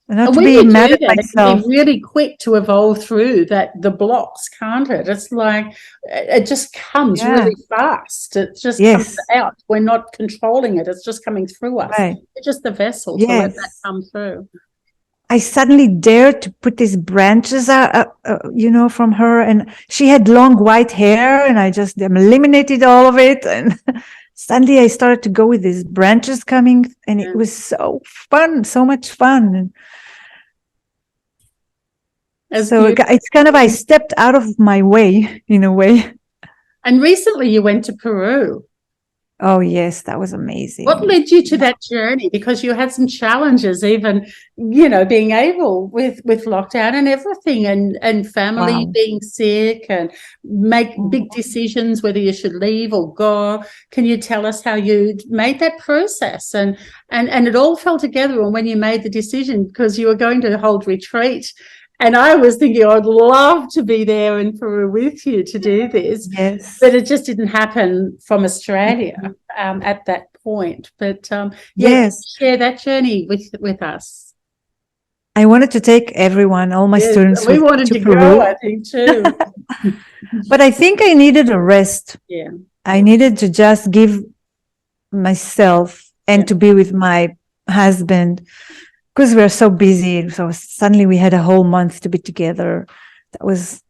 And not to be mad at myself. It can be really quick to evolve through the blocks, can't it? It's like it just comes really fast. It just comes out. We're not controlling it. It's just coming through us. Right. It's just the vessel to let that come through. I suddenly dared to put these branches out, from her, and she had long white hair, and I just eliminated all of it, and suddenly I started to go with these branches coming, and it was so fun, so much fun. So it's kind of, I stepped out of my way in a way. And recently you went to Peru. Oh, yes, that was amazing. What led you to that journey? Because you had some challenges, even, being able with lockdown and everything, and family being sick, and make big decisions whether you should leave or go. Can you tell us how you made that process? And it all fell together when you made the decision, because you were going to hold retreat. And I was thinking I'd love to be there in Peru with you to do this. Yes. But it just didn't happen from Australia at that point. But share that journey with us. I wanted to take everyone, all my students. We wanted to Peru. go, I think, too. But I think I needed a rest. Yeah. I needed to just give myself and to be with my husband, because we were so busy. So suddenly we had a whole month to be together. That was,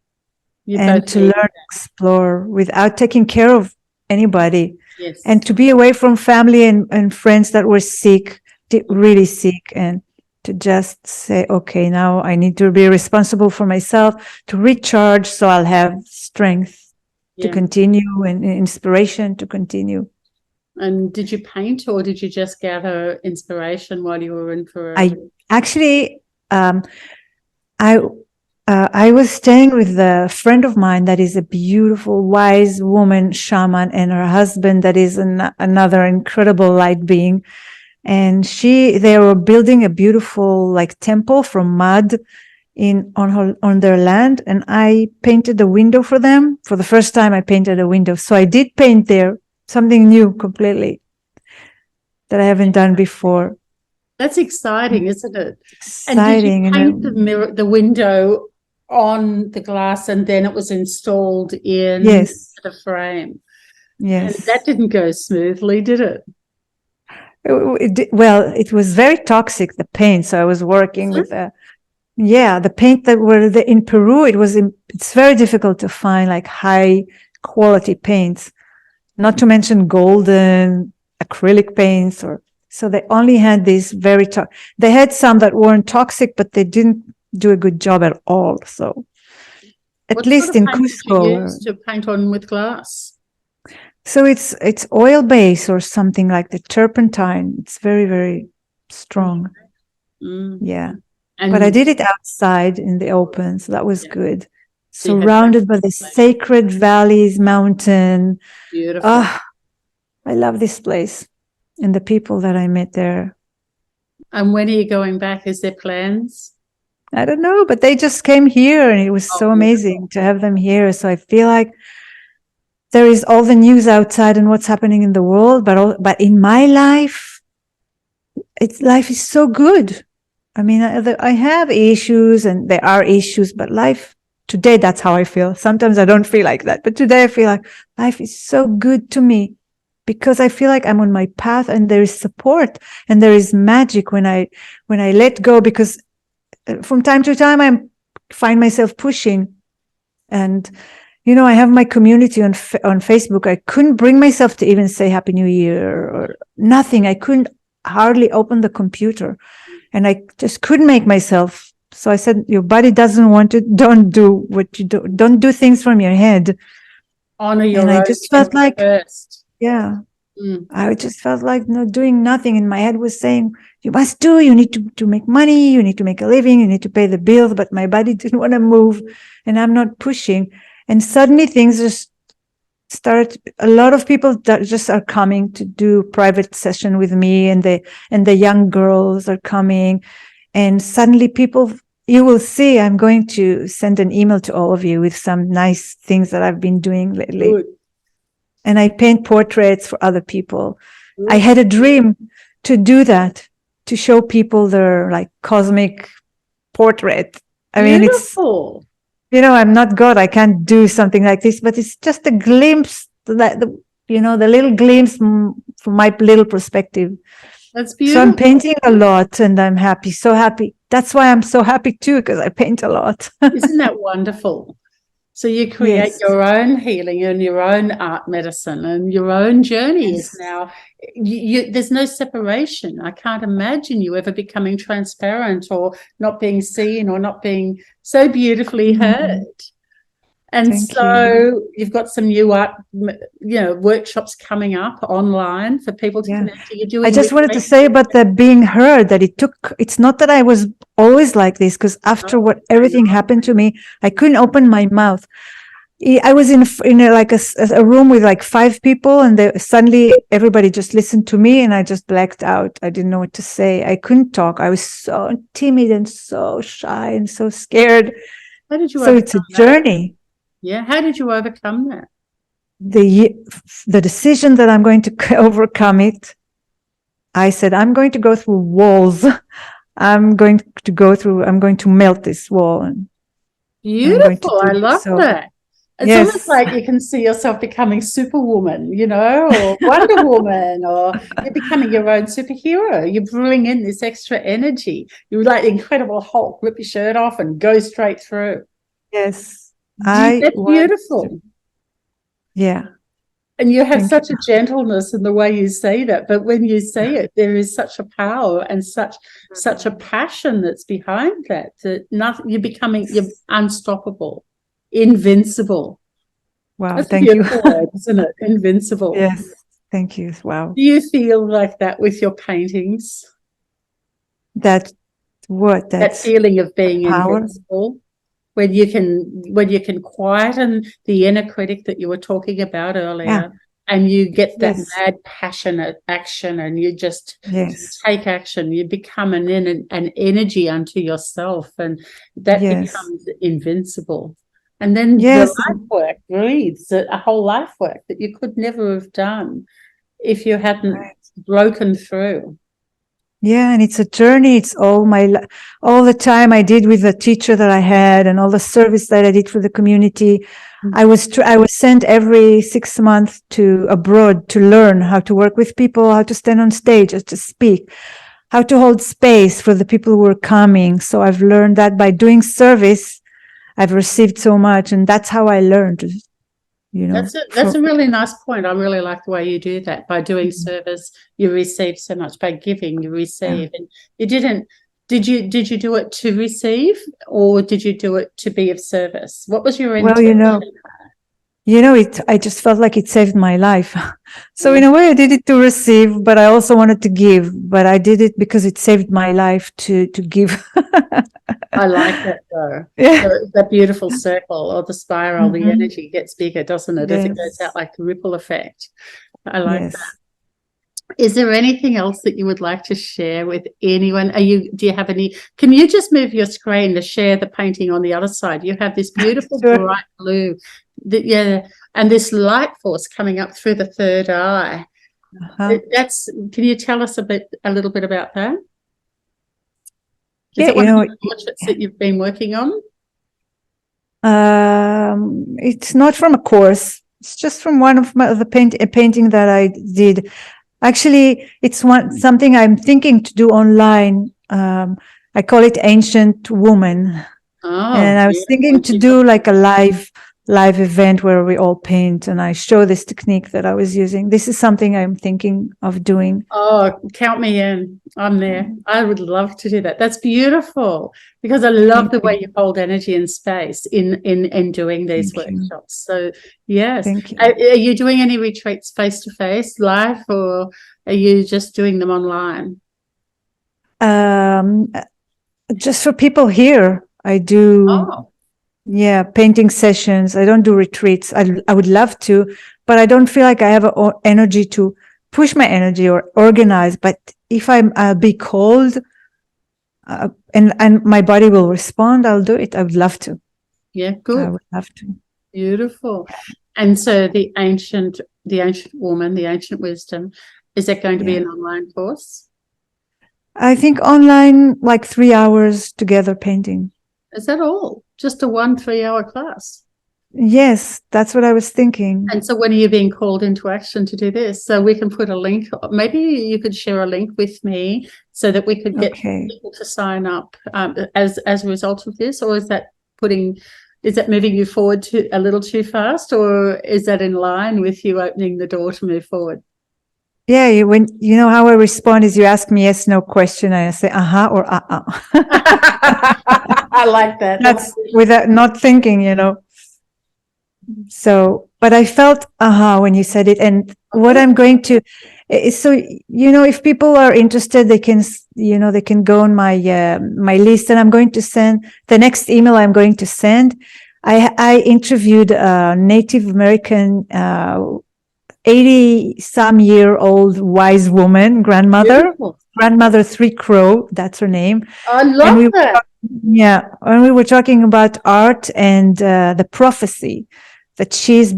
and to learn, explore without taking care of anybody. Yes. And to be away from family and friends that were sick, really sick, and to just say, okay, now I need to be responsible for myself, to recharge so I'll have strength to continue and inspiration to continue. And did you paint, or did you just gather inspiration while you were in Peru? I was staying with a friend of mine that is a beautiful, wise woman shaman, and her husband that is another incredible light being. And they were building a beautiful temple from mud on their land. And I painted the window for them. For the first time, I painted a window. So I did paint there. Something new completely that I haven't done before. That's exciting, isn't it? Exciting. And did you paint the window on the glass, and then it was installed in the frame? Yes. And that didn't go smoothly, did it? Well, it was very toxic, the paint. So I was working with the paint that were in Peru. It's very difficult to find high quality paints. Not to mention golden acrylic paints, so they only had these very they had some that weren't toxic, but they didn't do a good job at all. So at least in Cusco, you used to paint on with glass. So it's oil base or something like the turpentine. It's very, very strong. Yeah. But I did it outside in the open, so that was good. surrounded by the sacred valleys, mountain. Beautiful. I love this place and the people that I met there. And when are you going back? Is there plans? I don't know, but they just came here and it was so amazing to have them here. So I feel like there is all the news outside and what's happening in the world, but in my life, life is so good. I mean, I have issues and there are issues, but life today, that's how I feel. Sometimes I don't feel like that, but today I feel like life is so good to me because I feel like I'm on my path and there is support and there is magic when I let go, because from time to time I find myself pushing. And I have my community on Facebook. I couldn't bring myself to even say Happy New Year or nothing. I couldn't hardly open the computer, and I just couldn't make myself. So I said, your body doesn't want it. Don't do what you do. Don't do things from your head. Honor your and own. I just felt like, first. Yeah. I just felt like doing nothing. And my head was saying, you must do, you need to make money, you need to make a living, you need to pay the bills. But my body didn't want to move and I'm not pushing. And suddenly things just started. A lot of people that just are coming to do private session with me, and the young girls are coming. And suddenly people, you will see, I'm going to send an email to all of you with some nice things that I've been doing lately. Good. And I paint portraits for other people. I had a dream to do that, to show people their like cosmic portrait. I mean, Beautiful. it's, I'm not God. I can't do something like this, but it's just a glimpse, the little glimpse from my little perspective. That's beautiful. So I'm painting a lot and I'm happy, so happy. That's why I'm so happy too, because I paint a lot. Isn't that wonderful? So you create your own healing and your own art medicine, and your own journey is now, there's no separation. I can't imagine you ever becoming transparent or not being seen or not being so beautifully heard. And you've got some new art, workshops coming up online for people to connect to. You're doing. I just wanted to say about the being heard, that it's not that I was always like this, because after everything happened to me, I couldn't open my mouth. I was in a room with like 5 people, and suddenly everybody just listened to me, and I just blacked out. I didn't know what to say. I couldn't talk. I was so timid and so shy and so scared. How did you? So it's a journey. Yeah. How did you overcome that? The decision that I'm going to overcome it, I said, I'm going to go through walls. I'm going to melt this wall. Beautiful. I love that. It's almost like you can see yourself becoming Superwoman, or Wonder Woman, or you're becoming your own superhero. You bring in this extra energy. You're like the Incredible Hulk, rip your shirt off and go straight through. Yes. That's beautiful. Yeah. And you have such a gentleness in the way you say that, but when you say it, there is such a power and such a passion that's behind that you're unstoppable, invincible. Wow, that's thank you. Word, isn't it? Invincible. Yes, thank you. Wow. Do you feel like that with your paintings? That feeling of being power? Invincible? When you can quieten the inner critic that you were talking about earlier, and you get that mad, passionate action, and you just take action. You become an energy unto yourself, and that becomes invincible. And then the life work breathes a whole life work that you could never have done if you hadn't broken through. Yeah, and it's a journey. It's all the time I did with the teacher that I had, and all the service that I did for the community. I was sent every 6 months to abroad to learn how to work with people, how to stand on stage, how to speak, how to hold space for the people who were coming. So I've learned that by doing service, I've received so much, and that's how I learned. That's a really nice point. I really like the way you do that. By doing service, you receive so much. By giving, you receive. And you didn't. Did you do it to receive, or did you do it to be of service? What was your intention? I just felt like it saved my life. So in a way, I did it to receive, but I also wanted to give. But I did it because it saved my life to give. I like that though. Yeah. The beautiful circle or the spiral, the energy gets bigger, doesn't it? As it goes out like a ripple effect. I like that. Is there anything else that you would like to share with anyone? Do you have any? Can you just move your screen to share the painting on the other side? You have this beautiful bright blue, and this light force coming up through the third eye. Can you tell us a little bit about that? Is it one of the portraits that you've been working on? It's not from a course. It's just from one of a painting that I did. Actually, it's something I'm thinking to do online. I call it Ancient Woman. And I was thinking to do like a live event where we all paint, and I show this technique that I was using. This is something I'm thinking of doing. Oh, count me in. I'm there. I would love to do that. That's beautiful, because I love the way you hold energy and space in doing these workshops. So yes. Thank you. Are you doing any retreats face to face, live, or are you just doing them online? Just for people here, I do. Painting sessions. I don't do retreats. I would love to, but I don't feel like I have energy to push my energy or organize. But if I'll be called, and my body will respond, I'll do it. I would love to. Yeah, good. I would love to. Beautiful. And so the ancient woman, the ancient wisdom, is that going to be an online course? I think online, like 3 hours together painting. Is that all? Just a 3-hour class? Yes, that's what I was thinking. And so when are you being called into action to do this? So we can put a link. Maybe you could share a link with me so that we could get people to sign up as a result of this, or is that moving you forward a little too fast, or is that in line with you opening the door to move forward? Yeah, when you know how I respond is you ask me yes, no question, and I say or I like that. That's without not thinking, So, but I felt when you said it, and what I'm going to. So if people are interested, they can go on my my list, and I'm going to send the next email. I'm going to send. I interviewed a Native American 80-some-year-old wise woman, grandmother 3 Crow, that's her name. I love that. And we were talking about art and the prophecy that she's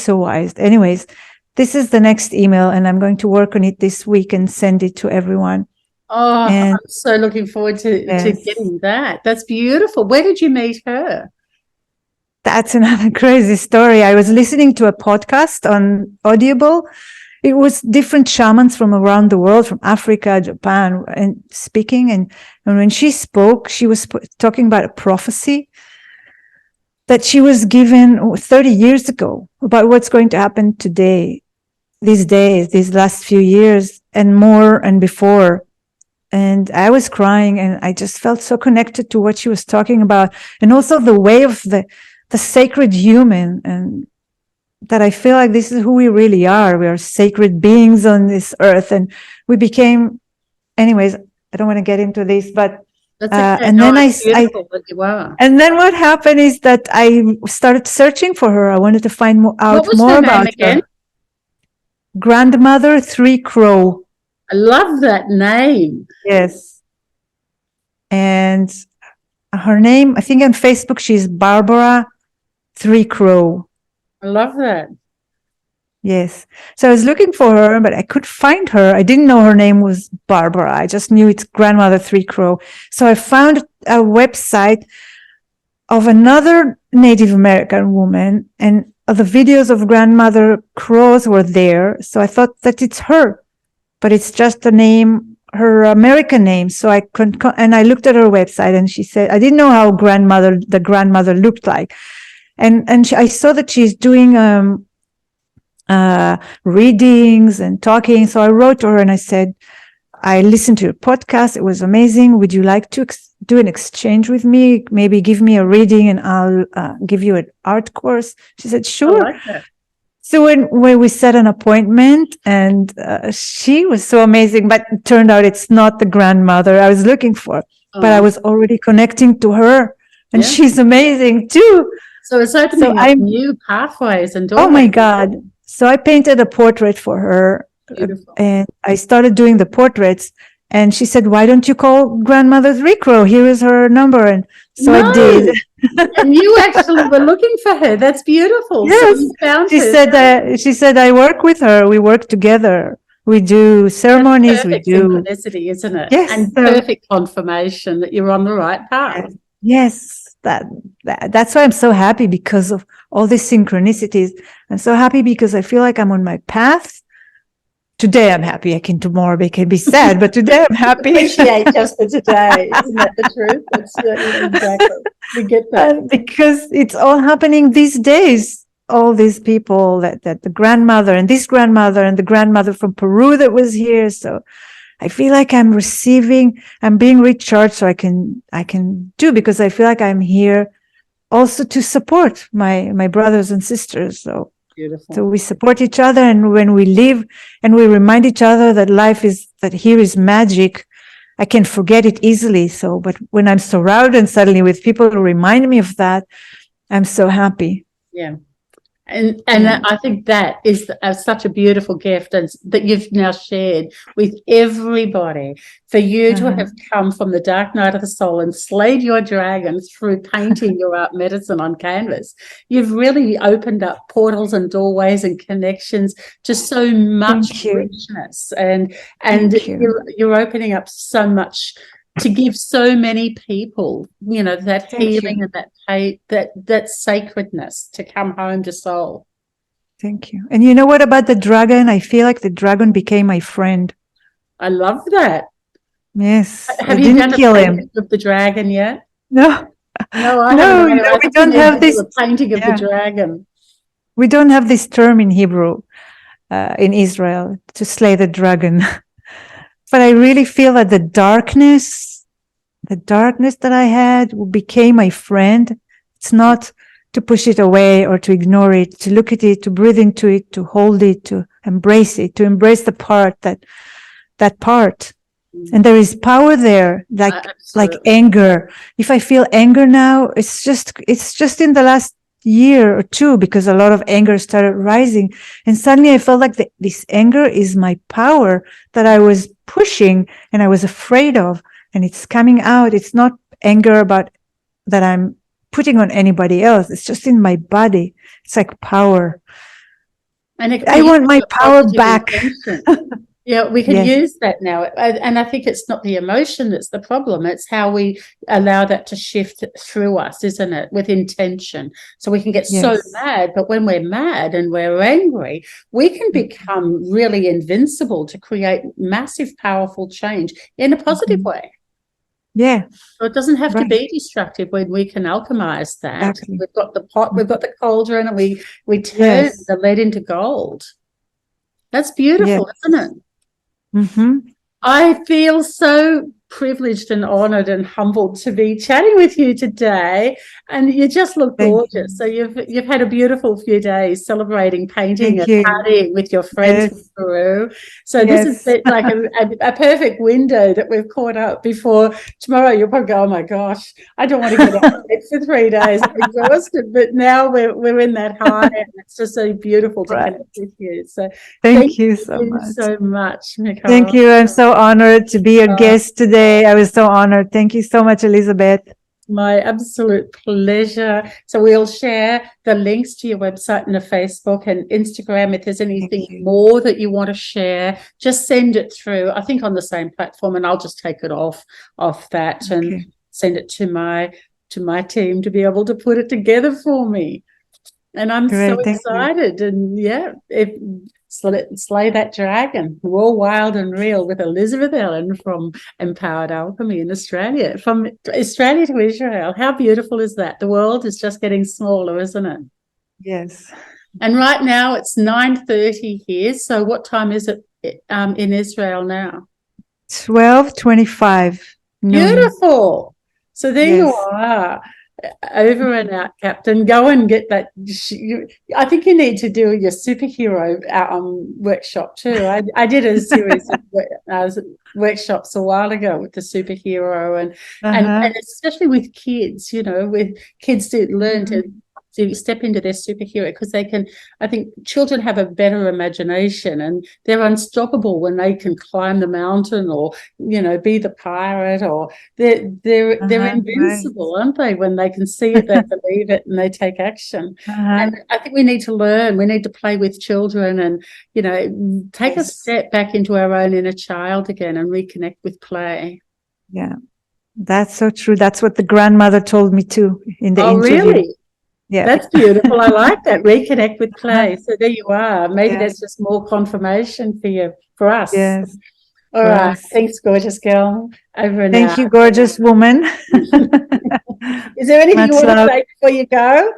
so wise. Anyways, this is the next email, and I'm going to work on it this week and send it to everyone. Oh, I'm so looking forward to getting that. That's beautiful. Where did you meet her? That's another crazy story. I was listening to a podcast on Audible. It was different shamans from around the world, from Africa, Japan, and speaking. And when she spoke, she was talking about a prophecy that she was given 30 years ago about what's going to happen today, these days, these last few years, and more and before. And I was crying, and I just felt so connected to what she was talking about, and also the way of the sacred human, and that I feel like this is who we really are. We are sacred beings on this earth, and we became. Anyways, I don't want to get into this, but and then and then what happened is that I started searching for her. I wanted to find out more about her. Grandmother 3 Crow. I love that name. Yes, and her name, I think on Facebook, she's Barbara 3 Crow. I love that. Yes. So I was looking for her, but I couldn't find her. I didn't know her name was Barbara. I just knew it's Grandmother 3 Crow. So I found a website of another Native American woman, and the videos of Grandmother Crows were there. So I thought that it's her, but it's just the name, her American name. So I couldn't, and I looked at her website, and she said, I didn't know how the grandmother looked like. And I saw that she's doing readings and talking. So I wrote to her and I said, I listened to your podcast. It was amazing. Would you like to do an exchange with me? Maybe give me a reading and I'll give you an art course. She said, sure. I like that. So when we set an appointment, and she was so amazing, but it turned out it's not the grandmother I was looking for, but I was already connecting to her, and she's amazing too. So it's opening up new pathways and doorways. Oh my God. So I painted a portrait for her. Beautiful. And I started doing the portraits, and she said, why don't you call Grandmother Ricro? Here is her number. And so I did. And you actually were looking for her. That's beautiful. Yes. So you found her. She said, I work with her. We work together. We do ceremonies. That's perfect synchronicity, isn't it? Yes. And perfect confirmation that you're on the right path. Yes. That's why I'm so happy, because of all these synchronicities. I'm so happy because I feel like I'm on my path. Today I'm happy. Tomorrow I can be sad, but today I'm happy. Appreciate just for today. Isn't that the truth? That's exactly. We get that. Because it's all happening these days. All these people that the grandmother and this grandmother and the grandmother from Peru that was here. So I feel like I'm being recharged, so I can do, because I feel like I'm here also to support my brothers and sisters. So beautiful. So we support each other, and when we live and we remind each other that that here is magic, I can forget it easily. So, but when I'm surrounded suddenly with people who remind me of that, I'm so happy. Yeah. And I think that is such a beautiful gift that you've now shared with everybody, for you to have come from the dark night of the soul and slayed your dragon through painting your art medicine on canvas. You've really opened up portals and doorways and connections to so much richness, and you're opening up so much to give so many people, that healing and that sacredness to come home to soul. Thank you. And you know what about the dragon? I feel like the dragon became my friend. I love that. Yes. Have you done a painting of the dragon yet? No. No, we don't have this painting of the dragon. We don't have this term in Hebrew, in Israel, to slay the dragon. But I really feel that the darkness that I had became my friend. It's not to push it away or to ignore it, to look at it, to breathe into it, to hold it, to embrace the part, that part. And there is power there, like anger. If I feel anger now, it's just in the last year or two, because a lot of anger started rising, and suddenly I felt like this anger is my power that I was pushing and I was afraid of, and it's coming out. It's not anger about that I'm putting on anybody else. It's just in my body. It's like power, and I want my power back. Yeah, we can use that now. And I think it's not the emotion that's the problem. It's how we allow that to shift through us, isn't it? With intention. So we can get so mad, but when we're mad and we're angry, we can become really invincible to create massive, powerful change in a positive way. Yeah. So it doesn't have to be destructive when we can alchemize that. Exactly. We've got the pot, we've got the cauldron, and we turn the lead into gold. That's beautiful, isn't it? Mm-hmm. I feel so privileged and honored and humbled to be chatting with you today, and you just look gorgeous. So you've had a beautiful few days celebrating painting and partying with your friends in Peru. So this is like a perfect window that we've caught up before tomorrow. You'll probably go, oh my gosh, I don't want to get out of bed for 3 days. I'm exhausted. But now we're in that high, and it's just so beautiful to connect with you. So thank you so much, Michal. Thank you. I'm so honored to be your guest today. I was so honored. Thank you so much, Elizabeth. My absolute pleasure. So we'll share the links to your website and the Facebook and Instagram. If there's anything more that you want to share, just send it through. I think on the same platform, and I'll just take it off that and send it to my team to be able to put it together for me. And I'm so excited. And slay that dragon, raw, wild and real, with Elizabeth Ellen from Empowered Alchemy in Australia, from Australia to Israel. How beautiful is that? The world is just getting smaller, isn't it? Yes. And right now it's 9:30 here. So what time is it in Israel now? 12:25. Beautiful. So there you are. Over and out, Captain. Go and get that. I think you need to do your superhero workshop too. I did a series of workshops a while ago with the superhero, and especially with kids. With kids to learn to step into their superhero, because they can. I think children have a better imagination, and they're unstoppable when they can climb the mountain, or be the pirate, or they're invincible, aren't they? When they can see it, they believe it, and they take action. And I think we need to learn. We need to play with children, and take a step back into our own inner child again, and reconnect with play. Yeah, that's so true. That's what the grandmother told me too in the interview. Oh, really? Yeah, that's beautiful. I like that. Reconnect with play. So there you are. Maybe that's just more confirmation for us. Yes. All right. Thanks, gorgeous girl. Over and out. Thank you, gorgeous woman. Is there anything you want to say before you go?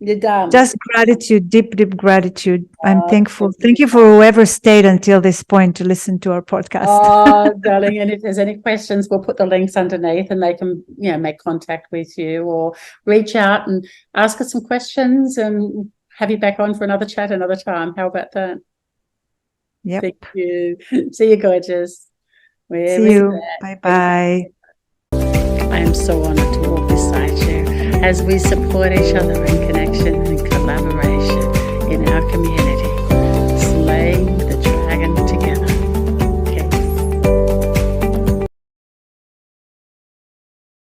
You're done. Just gratitude, deep gratitude. I'm thankful. Thank you for whoever stayed until this point to listen to our podcast. Oh, darling. And if there's any questions, we'll put the links underneath, and they can, make contact with you, or reach out and ask us some questions, and have you back on for another chat another time. How about that? Yep. Thank you. See you, gorgeous. See you. Bye-bye. I am so honored to walk beside you as we support each other in connection and collaboration in our community.